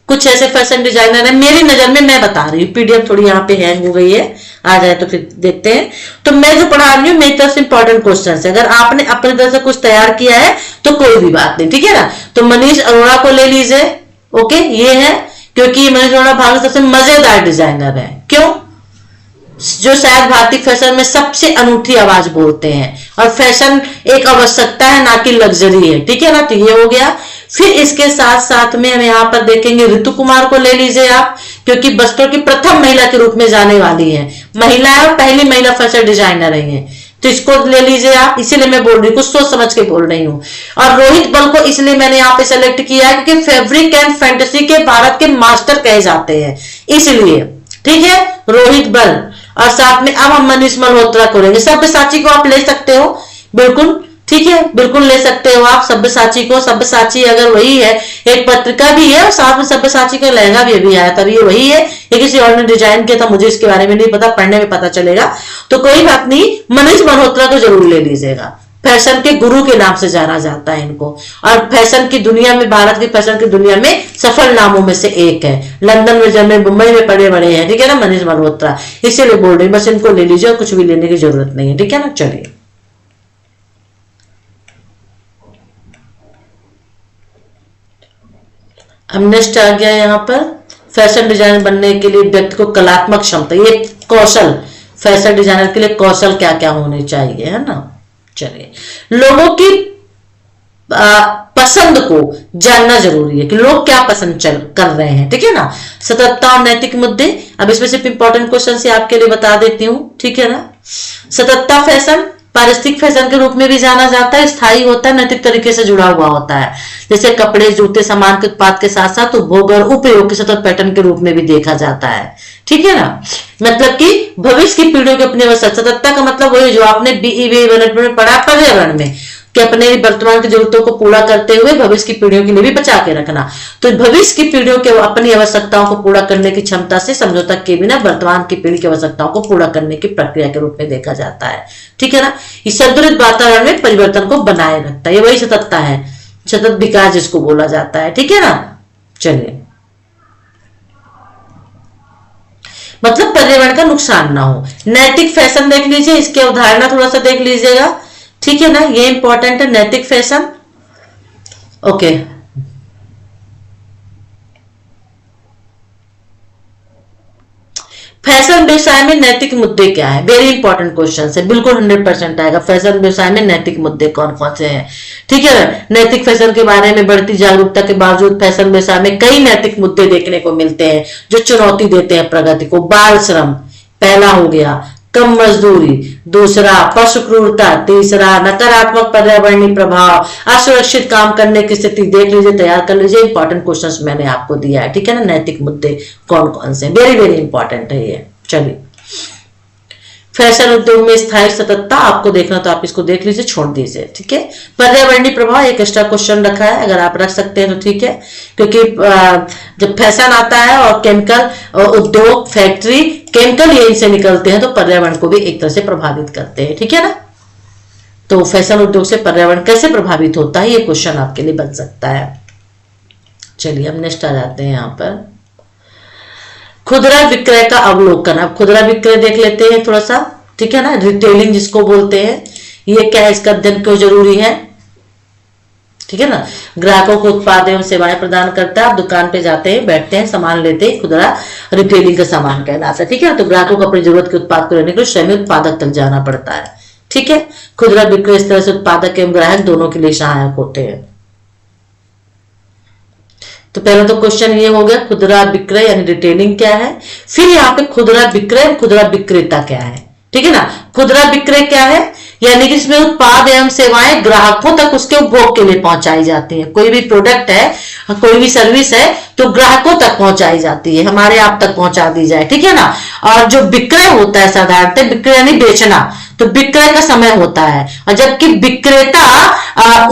[SPEAKER 1] कुछ ऐसे फैशन डिजाइनर है मेरी नजर में, मैं बता रही हूँ, पीडीएफ थोड़ी यहाँ पे हैंग हो गई है, आ जाए तो फिर देखते हैं। तो मैं जो पढ़ा रही हूँ मेरी तरफ से इंपॉर्टेंट क्वेश्चन है, अगर आपने अपनी तरफ से कुछ तैयार किया है तो कोई भी बात नहीं, ठीक है ना। तो मनीष अरोड़ा को ले लीजिए, ओके। ये है क्योंकि मनीष अरोड़ा भारत सबसे मजेदार डिजाइनर है, क्यों, जो शायद भारतीय फैशन में सबसे अनूठी आवाज बोलते हैं, और फैशन एक आवश्यकता है ना कि लग्जरी है, ठीक है ना। तो ये हो गया। फिर इसके साथ साथ में हम यहाँ पर देखेंगे ऋतु कुमार को ले लीजिए आप, क्योंकि वस्त्रों की प्रथम महिला के रूप में जाने वाली है, महिला है और पहली महिला फैशन डिजाइनर है, तो इसको ले लीजिए आप। इसीलिए मैं बोल रही हूँ, कुछ सोच समझ के बोल रही हूँ। और रोहित बल को इसलिए मैंने यहाँ पे सेलेक्ट किया है क्योंकि फैब्रिक एंड फैंटेसी के भारत के मास्टर कहे जाते हैं, इसलिए, ठीक है, रोहित बल। और साथ में अब हम मनीष मल्होत्रा को लेंगे। सब्यसाची को आप ले सकते हो, बिल्कुल ठीक है, बिल्कुल ले सकते हो आप सब्यसाची को। सब्यसाची अगर वही है, एक पत्रिका भी है और साथ में सब्यसाची का लहंगा भी आया, तब ये वही है, ये किसी और ने डिजाइन किया था, मुझे इसके बारे में नहीं पता, पढ़ने में पता चलेगा। तो कोई बात नहीं, मनीष मल्होत्रा को जरूर ले लीजिएगा। फैशन के गुरु के नाम से जाना जाता है इनको, और फैशन की दुनिया में, भारत की फैशन की दुनिया में सफल नामों में से एक है। लंदन में, जर्मनी, मुंबई में पढ़े बड़े हैं, ठीक है ना, मनीष मल्होत्रा, इसीलिए बोल रही, बस इनको ले लीजिए और कुछ भी लेने की जरूरत नहीं है, ठीक है ना। चलिए अब नेक्स्ट आ गया यहाँ पर, फैशन डिजाइनर बनने के लिए व्यक्ति को कलात्मक क्षमता, ये कौशल, फैशन डिजाइनर के लिए कौशल क्या क्या होने चाहिए, है ना। चलिए, लोगों की पसंद को जानना जरूरी है कि लोग क्या पसंद कर रहे हैं, ठीक है ना। सततता और नैतिक मुद्दे, अब इसमें सिर्फ इंपॉर्टेंट क्वेश्चन से आपके लिए बता देती हूं, ठीक है ना। सततता फैशन पारिस्थितिक फैशन के रूप में भी जाना जाता है, स्थायी होता है, नैतिक तरीके से जुड़ा हुआ होता है, जैसे कपड़े, जूते, सामान के उत्पाद के साथ साथ उपभोग और उपयोग के सतत पैटर्न के रूप में भी देखा जाता है, ठीक है ना। मतलब कि भविष्य की पीढ़ियों के अपने सततता का मतलब वही जो आपने बीई में पढ़ा पर्यावरण में, कि अपने वर्तमान की जरूरतों को पूरा करते हुए भविष्य की पीढ़ियों के लिए भी बचा के रखना। तो भविष्य की पीढ़ियों के अपनी आवश्यकताओं को पूरा करने की क्षमता से समझौता के बिना वर्तमान की पीढ़ी की आवश्यकताओं को पूरा करने की प्रक्रिया के रूप में देखा जाता है, ठीक है ना। इस संतुलित वातावरण में परिवर्तन को बनाए रखता है, ये वही सततता है, सतत विकास जिसको बोला जाता है, ठीक है ना। चलिए, मतलब पर्यावरण का नुकसान ना हो। नैतिक फैशन देख लीजिए, इसकी अवधारणा थोड़ा सा देख लीजिएगा, ठीक है ना, ये इंपॉर्टेंट है, नैतिक फैशन। ओके, फैशन व्यवसाय में नैतिक मुद्दे क्या है, वेरी इंपॉर्टेंट क्वेश्चन है, बिल्कुल 100% आएगा। फैशन व्यवसाय में नैतिक मुद्दे कौन कौन से हैं, ठीक है ना। नैतिक फैशन के बारे में बढ़ती जागरूकता के बावजूद फैशन व्यवसाय में कई नैतिक मुद्दे देखने को मिलते हैं जो चुनौती देते हैं प्रगति को। बाल श्रम पहला हो गया, कम मजदूरी दूसरा, पशु क्रूरता तीसरा, नकारात्मक पर्यावरणीय प्रभाव, असुरक्षित काम करने की स्थिति देख लीजिए, तैयार कर लीजिए। इंपॉर्टेंट क्वेश्चंस मैंने आपको दिया है, ठीक है ना। नैतिक मुद्दे कौन कौन से, वेरी वेरी इंपॉर्टेंट है ये। चलिए, फैशन उद्योग में स्थायी सततता आपको देखना तो आप इसको देख लीजिए, छोड़ दीजिए, ठीक है। पर्यावरणीय प्रभाव एक एक्स्ट्रा क्वेश्चन रखा है, अगर आप रख सकते हैं तो ठीक है, क्योंकि जब फैशन आता है और केमिकल उद्योग, फैक्ट्री, केमिकल ये इनसे निकलते हैं तो पर्यावरण को भी एक तरह से प्रभावित करते हैं, ठीक है ना। तो फैशन उद्योग से पर्यावरण कैसे प्रभावित होता है, ये क्वेश्चन आपके लिए बन सकता है। चलिए, हम नेक्स्ट आ जाते हैं यहाँ पर, खुदरा विक्रय का अवलोकन। अब खुदरा विक्रय देख लेते हैं थोड़ा सा, ठीक है ना, रिटेलिंग जिसको बोलते हैं, ये क्या है, इसका अध्ययन क्यों जरूरी है, ठीक है ना। ग्राहकों को उत्पाद एवं सेवाएं प्रदान करता है, आप दुकान पे जाते हैं, बैठते हैं, सामान लेते हैं, खुदरा रिटेलिंग का सामान कहलाता है, ठीक है ना। तो ग्राहकों को अपनी जरूरत के उत्पाद को लेने के लिए स्वयं उत्पादक तक जाना पड़ता है, ठीक है। खुदरा विक्रय इस तरह से उत्पादक एवं ग्राहक दोनों के लिए सहायक होते हैं। तो पहला तो क्वेश्चन ये हो गया, खुदरा विक्रय यानी रिटेलिंग क्या है। फिर यहाँ पे खुदरा विक्रय, खुदरा विक्रेता क्या है, ठीक है ना। खुदरा विक्रय क्या है, यानी कि इसमें उत्पाद एवं सेवाएं ग्राहकों तक उसके उपभोग के लिए पहुंचाई जाती है। कोई भी प्रोडक्ट है, कोई भी सर्विस है तो ग्राहकों तक पहुंचाई जाती है, हमारे आप तक पहुंचा दी जाए, ठीक है ना। और जो विक्रय होता है, साधारणतः विक्रय यानी बेचना, तो विक्रय का समय होता है, और जबकि विक्रेता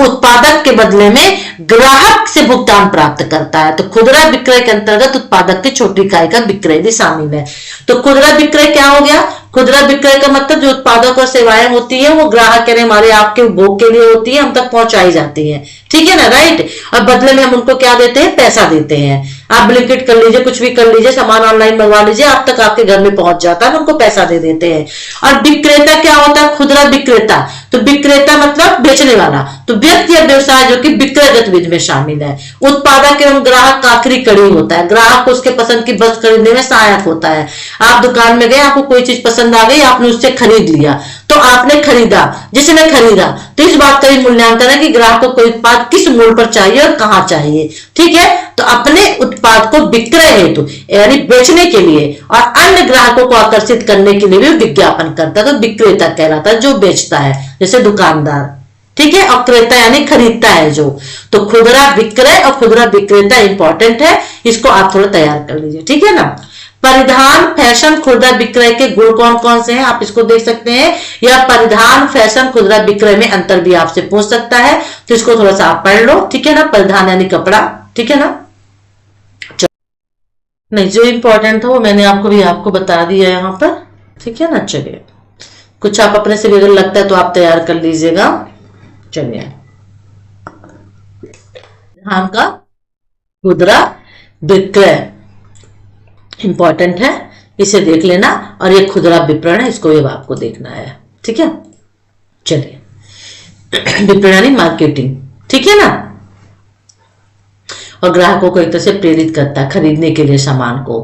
[SPEAKER 1] उत्पादक के बदले में ग्राहक से भुगतान प्राप्त करता है। तो खुदरा विक्रय के अंतर्गत उत्पादक की छोटी इकाई का विक्रय भी शामिल है। तो खुदरा विक्रय क्या हो गया, खुदरा विक्रय का मतलब जो उत्पादक और सेवाएं होती है वो ग्राहक यानी हमारे आपके उपभोग के लिए होती है, हम तक पहुंचाई जाती है, ठीक है ना, राइट। और बदले में हम उनको क्या देते हैं, पैसा देते हैं। आप ब्लिंकिट कर लीजिए, कुछ भी कर लीजिए, सामान ऑनलाइन मंगवा लीजिए, आप तक आपके घर में पहुंच जाता है, उनको पैसा दे देते हैं। और विक्रेता क्या होता है, खुदरा विक्रेता, तो विक्रेता मतलब बेचने वाला, तो व्यक्ति या व्यवसाय जो कि विक्रय गतिविधि में शामिल है। उत्पादक एवं ग्राहक का आखिरी कड़ी होता है, ग्राहक को उसके पसंद की वस्तु खरीदने में सहायक होता है। आप दुकान में गए, आपको कोई चीज पसंद आ गई, आपने उससे खरीद लिया, तो आपने खरीदा, जिसने खरीदा, तो इस बात का भी मूल्यांकन है कि ग्राहक को कोई उत्पाद किस मूल्य पर चाहिए और कहां चाहिए, ठीक है। तो अपने उत्पाद को विक्रय हेतु यानी बेचने के लिए और अन्य ग्राहकों को आकर्षित करने के लिए भी विज्ञापन करता है, तो विक्रेता कहलाता है जो बेचता है, जैसे दुकानदार, ठीक है। और क्रेता यानी खरीदता है जो। तो खुदरा विक्रय और खुदरा विक्रेता इंपॉर्टेंट है, इसको आप थोड़ा तैयार कर लीजिए, ठीक है ना। परिधान फैशन खुदरा विक्रय के गुण कौन कौन से हैं, आप इसको देख सकते हैं। या परिधान फैशन खुदरा विक्रय में अंतर भी आपसे पूछ सकता है, तो इसको थोड़ा सा आप पढ़ लो, ठीक है ना। परिधान यानी कपड़ा, ठीक है ना। नहीं, जो इंपॉर्टेंट था वो मैंने आपको बता दिया यहाँ पर, ठीक है ना। चलिए, कुछ आप अपने से भी अगर लगता है तो आप तैयार कर लीजिएगा। चलिए, धान का खुदरा विक्रय इंपॉर्टेंट है, इसे देख लेना। और ये खुदरा विपणन है, इसको ये आपको देखना है, ठीक है। चलिए, विपणन यानी मार्केटिंग, ठीक है ना। और ग्राहकों को एक तरह से प्रेरित करता है खरीदने के लिए सामान को।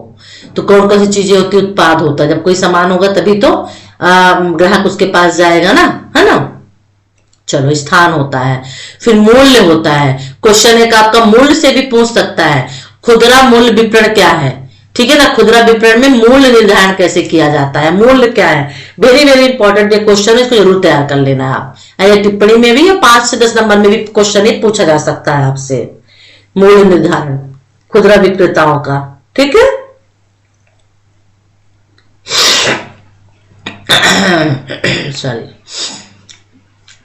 [SPEAKER 1] तो कौन कौन सी चीजें होती है, उत्पाद होता है। जब कोई सामान होगा तभी तो ग्राहक उसके पास जाएगा ना, है ना। चलो, स्थान होता है, फिर मूल्य होता है। क्वेश्चन एक आपका मूल्य से भी पूछ सकता है, खुदरा मूल्य विपणन क्या है, ठीक है ना। खुदरा विपणन में मूल्य निर्धारण कैसे किया जाता है, मूल्य क्या है। वेरी वेरी इंपॉर्टेंट ये क्वेश्चन है, इसको जरूर तैयार कर लेना है आप। टिप्पणी में भी या 5 से 10 नंबर में भी क्वेश्चन ये पूछा जा सकता है आपसे, मूल्य निर्धारण खुदरा विक्रेताओं का, ठीक है। सॉरी।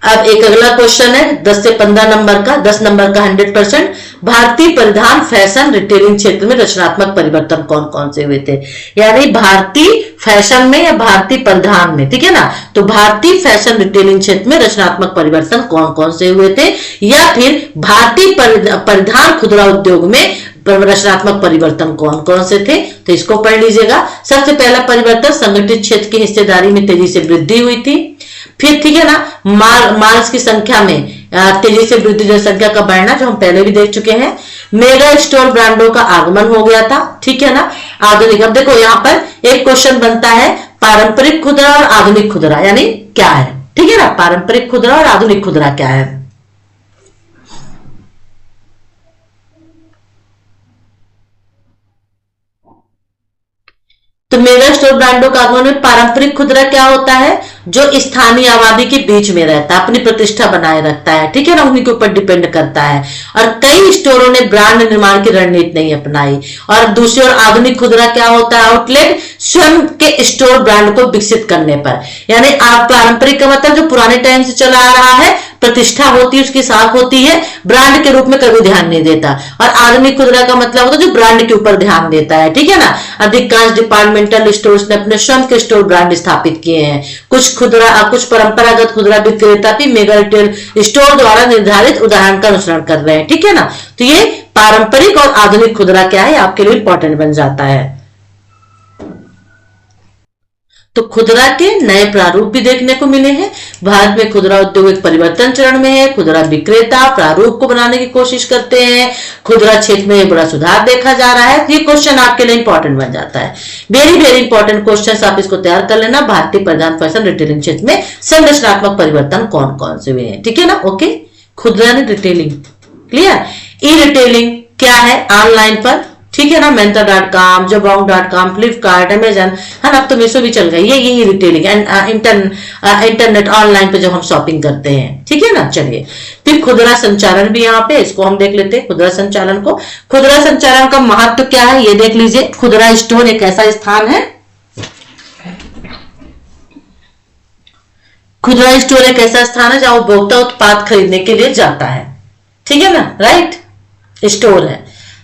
[SPEAKER 1] अब एक अगला क्वेश्चन है 10 से 15 नंबर का, 10 नंबर का 100%। भारतीय परिधान फैशन रिटेलिंग क्षेत्र में रचनात्मक परिवर्तन कौन कौन से हुए थे। यानी भारतीय फैशन में या भारतीय परिधान में, ठीक है ना। तो भारतीय फैशन रिटेलिंग क्षेत्र में रचनात्मक परिवर्तन कौन कौन से हुए थे, या फिर भारतीय परिधान खुदरा उद्योग में रचनात्मक परिवर्तन कौन कौन से थे, तो इसको पढ़ लीजिएगा। सबसे पहला परिवर्तन संगठित क्षेत्र की हिस्सेदारी में तेजी से वृद्धि हुई थी। फिर, ठीक है ना, मार्स की संख्या में तेजी से वृद्धि, जनसंख्या का बढ़ना, जो हम पहले भी देख चुके हैं। मेगा स्टोर ब्रांडों का आगमन हो गया था, ठीक है ना। आधुनिक, अब देखो यहाँ पर एक क्वेश्चन बनता है, पारंपरिक खुदरा और आधुनिक खुदरा यानी क्या है, ठीक है ना। पारंपरिक खुदरा और आधुनिक खुदरा क्या है। तो मेगा स्टोर ब्रांडों का आगमन में पारंपरिक खुदरा क्या होता है, जो स्थानीय आबादी के बीच में रहता है, अपनी प्रतिष्ठा बनाए रखता है, ठीक है ना, उन्हीं के ऊपर डिपेंड करता है। और कई स्टोरों ने ब्रांड निर्माण की रणनीति नहीं अपनाई। और दूसरी ओर आधुनिक खुदरा क्या होता है, आउटलेट स्वयं के स्टोर ब्रांड को विकसित करने पर। यानी आप पारंपरिक का मतलब जो पुराने टाइम से चला आ रहा है, प्रतिष्ठा होती है, उसकी साख होती है, ब्रांड के रूप में कभी ध्यान नहीं देता। और आधुनिक खुदरा का मतलब होता है जो ब्रांड के ऊपर ध्यान देता है, ठीक है ना। अधिकांश डिपार्टमेंटल स्टोर्स ने अपने स्वयं के स्टोर ब्रांड स्थापित किए हैं। कुछ परंपरागत खुदरा विक्रेता भी मेगा रिटेल स्टोर द्वारा निर्धारित उदाहरण का अनुसरण कर रहे हैं, ठीक है ना। तो ये पारंपरिक और आधुनिक खुदरा क्या है, आपके लिए इंपॉर्टेंट बन जाता है। तो खुदरा के नए प्रारूप भी देखने को मिले हैं। भारत में खुदरा उद्योग एक परिवर्तन चरण में है। खुदरा विक्रेता प्रारूप को बनाने की कोशिश करते हैं। खुदरा क्षेत्र में एक बड़ा सुधार देखा जा रहा है। ये क्वेश्चन आपके लिए इंपॉर्टेंट बन जाता है। वेरी वेरी इंपॉर्टेंट क्वेश्चन, आप इसको तैयार कर लेना। भारतीय परिधान फैशन रिटेलिंग क्षेत्र में संरचनात्मक परिवर्तन कौन कौन से हुए हैं, ठीक है ना। ओके, खुदरा रिटेलिंग क्लियर। ई रिटेलिंग क्या है, ऑनलाइन पर, ठीक है ना, Myntra.com, Jabong.com, फ्लिपकार्ट, अमेजन, है ना। अब तो मीशो भी चल गई है। यही रिटेलिंग इंटरनेट ऑनलाइन पे जो हम शॉपिंग करते हैं, ठीक है ना। चलिए, फिर खुदरा संचालन भी यहाँ पे, इसको हम देख लेते हैं खुदरा संचालन को। खुदरा संचालन का महत्व क्या है ये देख लीजिए। खुदरा स्टोर एक ऐसा स्थान है, खुदरा स्टोर एक ऐसा स्थान है जहां उपभोक्ता उत्पाद खरीदने के लिए जाता है, ठीक है ना, राइट। स्टोर है,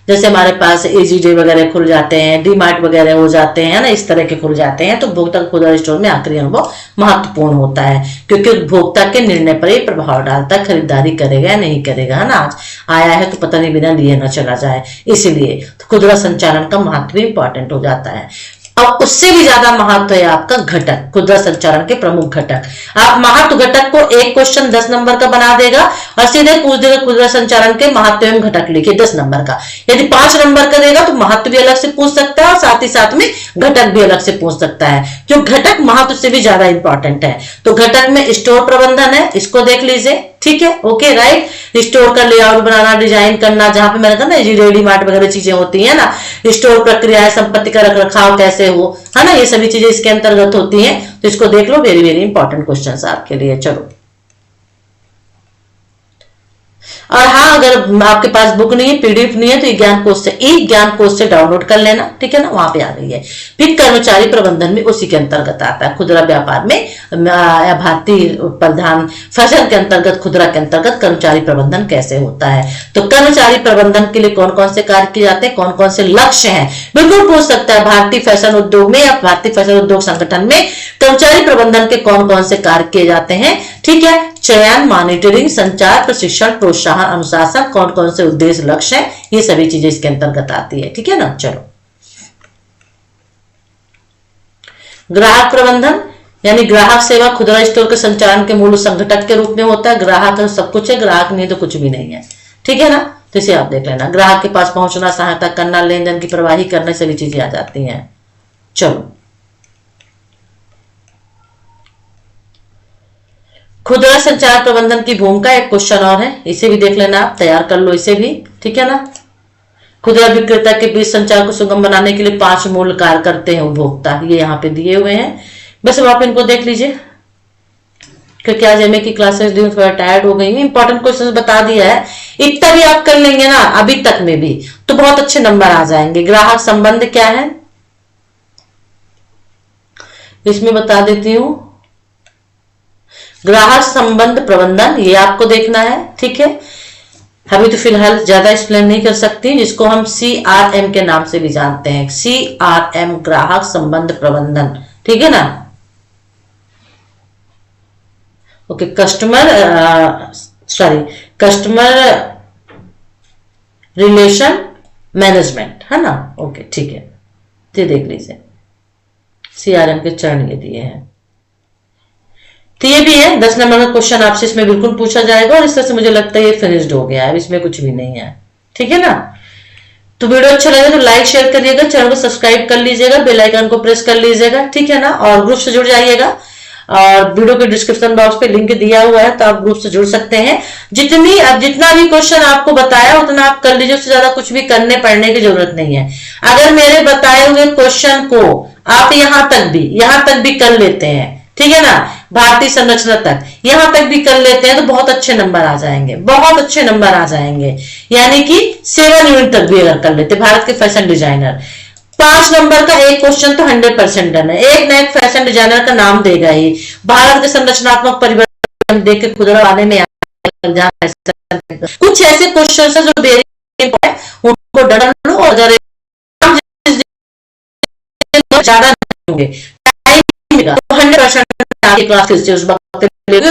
[SPEAKER 1] जैसे हमारे पास एजी डे वगैरह खुल जाते हैं, डी मार्ट वगैरह हो जाते हैं ना, इस तरह के खुल जाते हैं। तो उपभोक्ता खुदरा स्टोर में आखिरी अनुभव महत्वपूर्ण होता है, क्योंकि उपभोक्ता के निर्णय पर ही प्रभाव डालता है, खरीदारी करेगा या नहीं करेगा, है ना। आज आया है तो पता नहीं बिना लिए ना चला जाए, इसलिए तो खुदरा संचालन का महत्व भी इंपॉर्टेंट हो जाता है। और उससे भी ज्यादा महत्व है आपका घटक, खुदरा संचालन के प्रमुख घटक। आप महत्व घटक को एक क्वेश्चन 10 नंबर का बना देगा और सीधे पूछ देगा खुदरा संचालन के महत्व एवं घटक लिखिए 10 नंबर का। यदि 5 नंबर का देगा तो महत्व भी अलग से पूछ सकता है और साथ ही साथ में घटक भी अलग से पूछ सकता है, जो घटक महत्व से भी ज्यादा इंपॉर्टेंट है। तो घटक में स्टोर प्रबंधन है, इसको देख लीजिए, ठीक है, ओके, राइट। स्टोर का लेआउट बनाना, डिजाइन करना, जहां पे मैंने कहा ना रेडी मार्ट वगैरह चीजें होती है ना। स्टोर प्रक्रिया, संपत्ति का रखरखाव कैसे हो, है ना, ये सभी चीजें इसके अंतर्गत होती हैं। तो इसको देख लो, वेरी वेरी इंपॉर्टेंट क्वेश्चन आपके लिए। चलो, और हाँ, अगर आपके पास बुक नहीं है, पीडीएफ नहीं है, तो ई ज्ञान कोश से डाउनलोड कर लेना, ठीक है ना, वहां पे आ रही है। फिर कर्मचारी प्रबंधन में उसी के अंतर्गत आता है, खुदरा व्यापार में भारतीय प्रधान फैशन के अंतर्गत, खुदरा के अंतर्गत कर्मचारी प्रबंधन कैसे होता है। तो कर्मचारी प्रबंधन के लिए कौन कौन से कार्य किए जाते हैं, कौन कौन से लक्ष्य हैं, बिल्कुल पूछ सकता है। भारतीय फैशन उद्योग में या भारतीय फैशन उद्योग संगठन में कर्मचारी प्रबंधन के कौन कौन से कार्य किए जाते हैं, ठीक है। चयन, मॉनिटरिंग, संचार, प्रशिक्षण, प्रोत्साहन, अनुशासन, कौन कौन से उद्देश्य लक्ष्य हैं, ये सभी चीजें इसके अंतर्गत आती है, ठीक है ना। चलो, ग्राहक प्रबंधन यानी ग्राहक सेवा खुदरा स्टोर के संचालन के मूल संगठक के रूप में होता है। ग्राहक सब कुछ है, ग्राहक नहीं तो कुछ भी नहीं है, ठीक है ना। तो इसे आप देख लेना, ग्राहक के पास पहुंचना, सहायता करना, लेन देन की प्रवाही करना, सभी चीजें आ जाती हैं। चलो, खुदरा संचार प्रबंधन की भूमिका, एक क्वेश्चन और है, इसे भी देख लेना, आप तैयार कर लो इसे भी, ठीक है ना। खुदरा विक्रेता के बीच संचार को सुगम बनाने के लिए 5 मूल कार्य करते हैं उपभोक्ता, ये यहाँ पे दिए हुए हैं, बस अब आप इनको देख लीजिए, क्योंकि आज एमए की क्लासेस दी थोड़ा टायर्ड हो गई है। इंपॉर्टेंट क्वेश्चन बता दिया है, इतना भी आप कर लेंगे ना अभी तक में भी, तो बहुत अच्छे नंबर आ जाएंगे। ग्राहक संबंध क्या है, इसमें बता देती हूं, ग्राहक संबंध प्रबंधन, ये आपको देखना है, ठीक है। अभी तो फिलहाल ज्यादा एक्सप्लेन नहीं कर सकती, जिसको हम CRM के नाम से भी जानते हैं, CRM, ग्राहक संबंध प्रबंधन, ठीक है ना। ओके, कस्टमर रिलेशन मैनेजमेंट, है ना। ओके, ठीक है, ये देख लीजिए, CRM के चरण ये दिए हैं। तो ये भी है 10 नंबर का क्वेश्चन आपसे इसमें बिल्कुल पूछा जाएगा, और इस तरह से मुझे लगता है ये फिनिश्ड हो गया है, इसमें कुछ भी नहीं है, ठीक है ना। तो वीडियो अच्छा लगे तो लाइक शेयर करिएगा, चैनल को सब्सक्राइब कर लीजिएगा, बेल आइकन को प्रेस कर लीजिएगा, ठीक है ना, और ग्रुप से जुड़ जाइएगा। और वीडियो के डिस्क्रिप्शन बॉक्स पे लिंक दिया हुआ है, तो आप ग्रुप से जुड़ सकते हैं। जितना भी क्वेश्चन आपको बताया उतना आप कर लीजिए, उससे ज्यादा कुछ भी करने पढ़ने की जरूरत नहीं है। अगर मेरे बताए हुए क्वेश्चन को आप यहां तक भी कर लेते हैं, ठीक है ना, भारतीय संरचना तक यहां तक भी कर लेते हैं, तो बहुत अच्छे नंबर आ जाएंगे, बहुत अच्छे नंबर आ जाएंगे। यानी कि 7 यूनिट तक भी अगर कर लेते, भारत के फैशन डिजाइनर 5 नंबर का एक क्वेश्चन तो 100% डन है। एक ना एक फैशन डिजाइनर का नाम देगा ही, भारत के संरचनात्मक परिवर्तन देख के खुदरा वाले में कुछ ऐसे क्वेश्चन है जो वेरी इंपॉर्टेंट है, उनको डर लो, और अगर ज्यादा होंगे 100%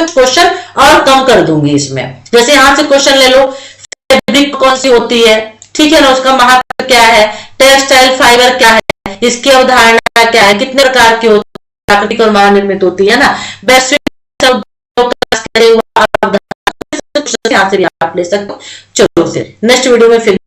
[SPEAKER 1] क्वेश्चन और कम कर दूंगी इसमें। जैसे यहां से क्वेश्चन ले लो, फैब्रिक कौन सी होती है, ठीक है ना, उसका महत्व क्या है, टेक्सटाइल फाइबर क्या है, इसकी अवधारणा क्या है, कितने प्रकार की होती है, प्राकृतिक और मानव निर्मित होती है ना, वैश्विक यहाँ से भी आप ले सकते हो। चलो फिर नेक्स्ट वीडियो में फिर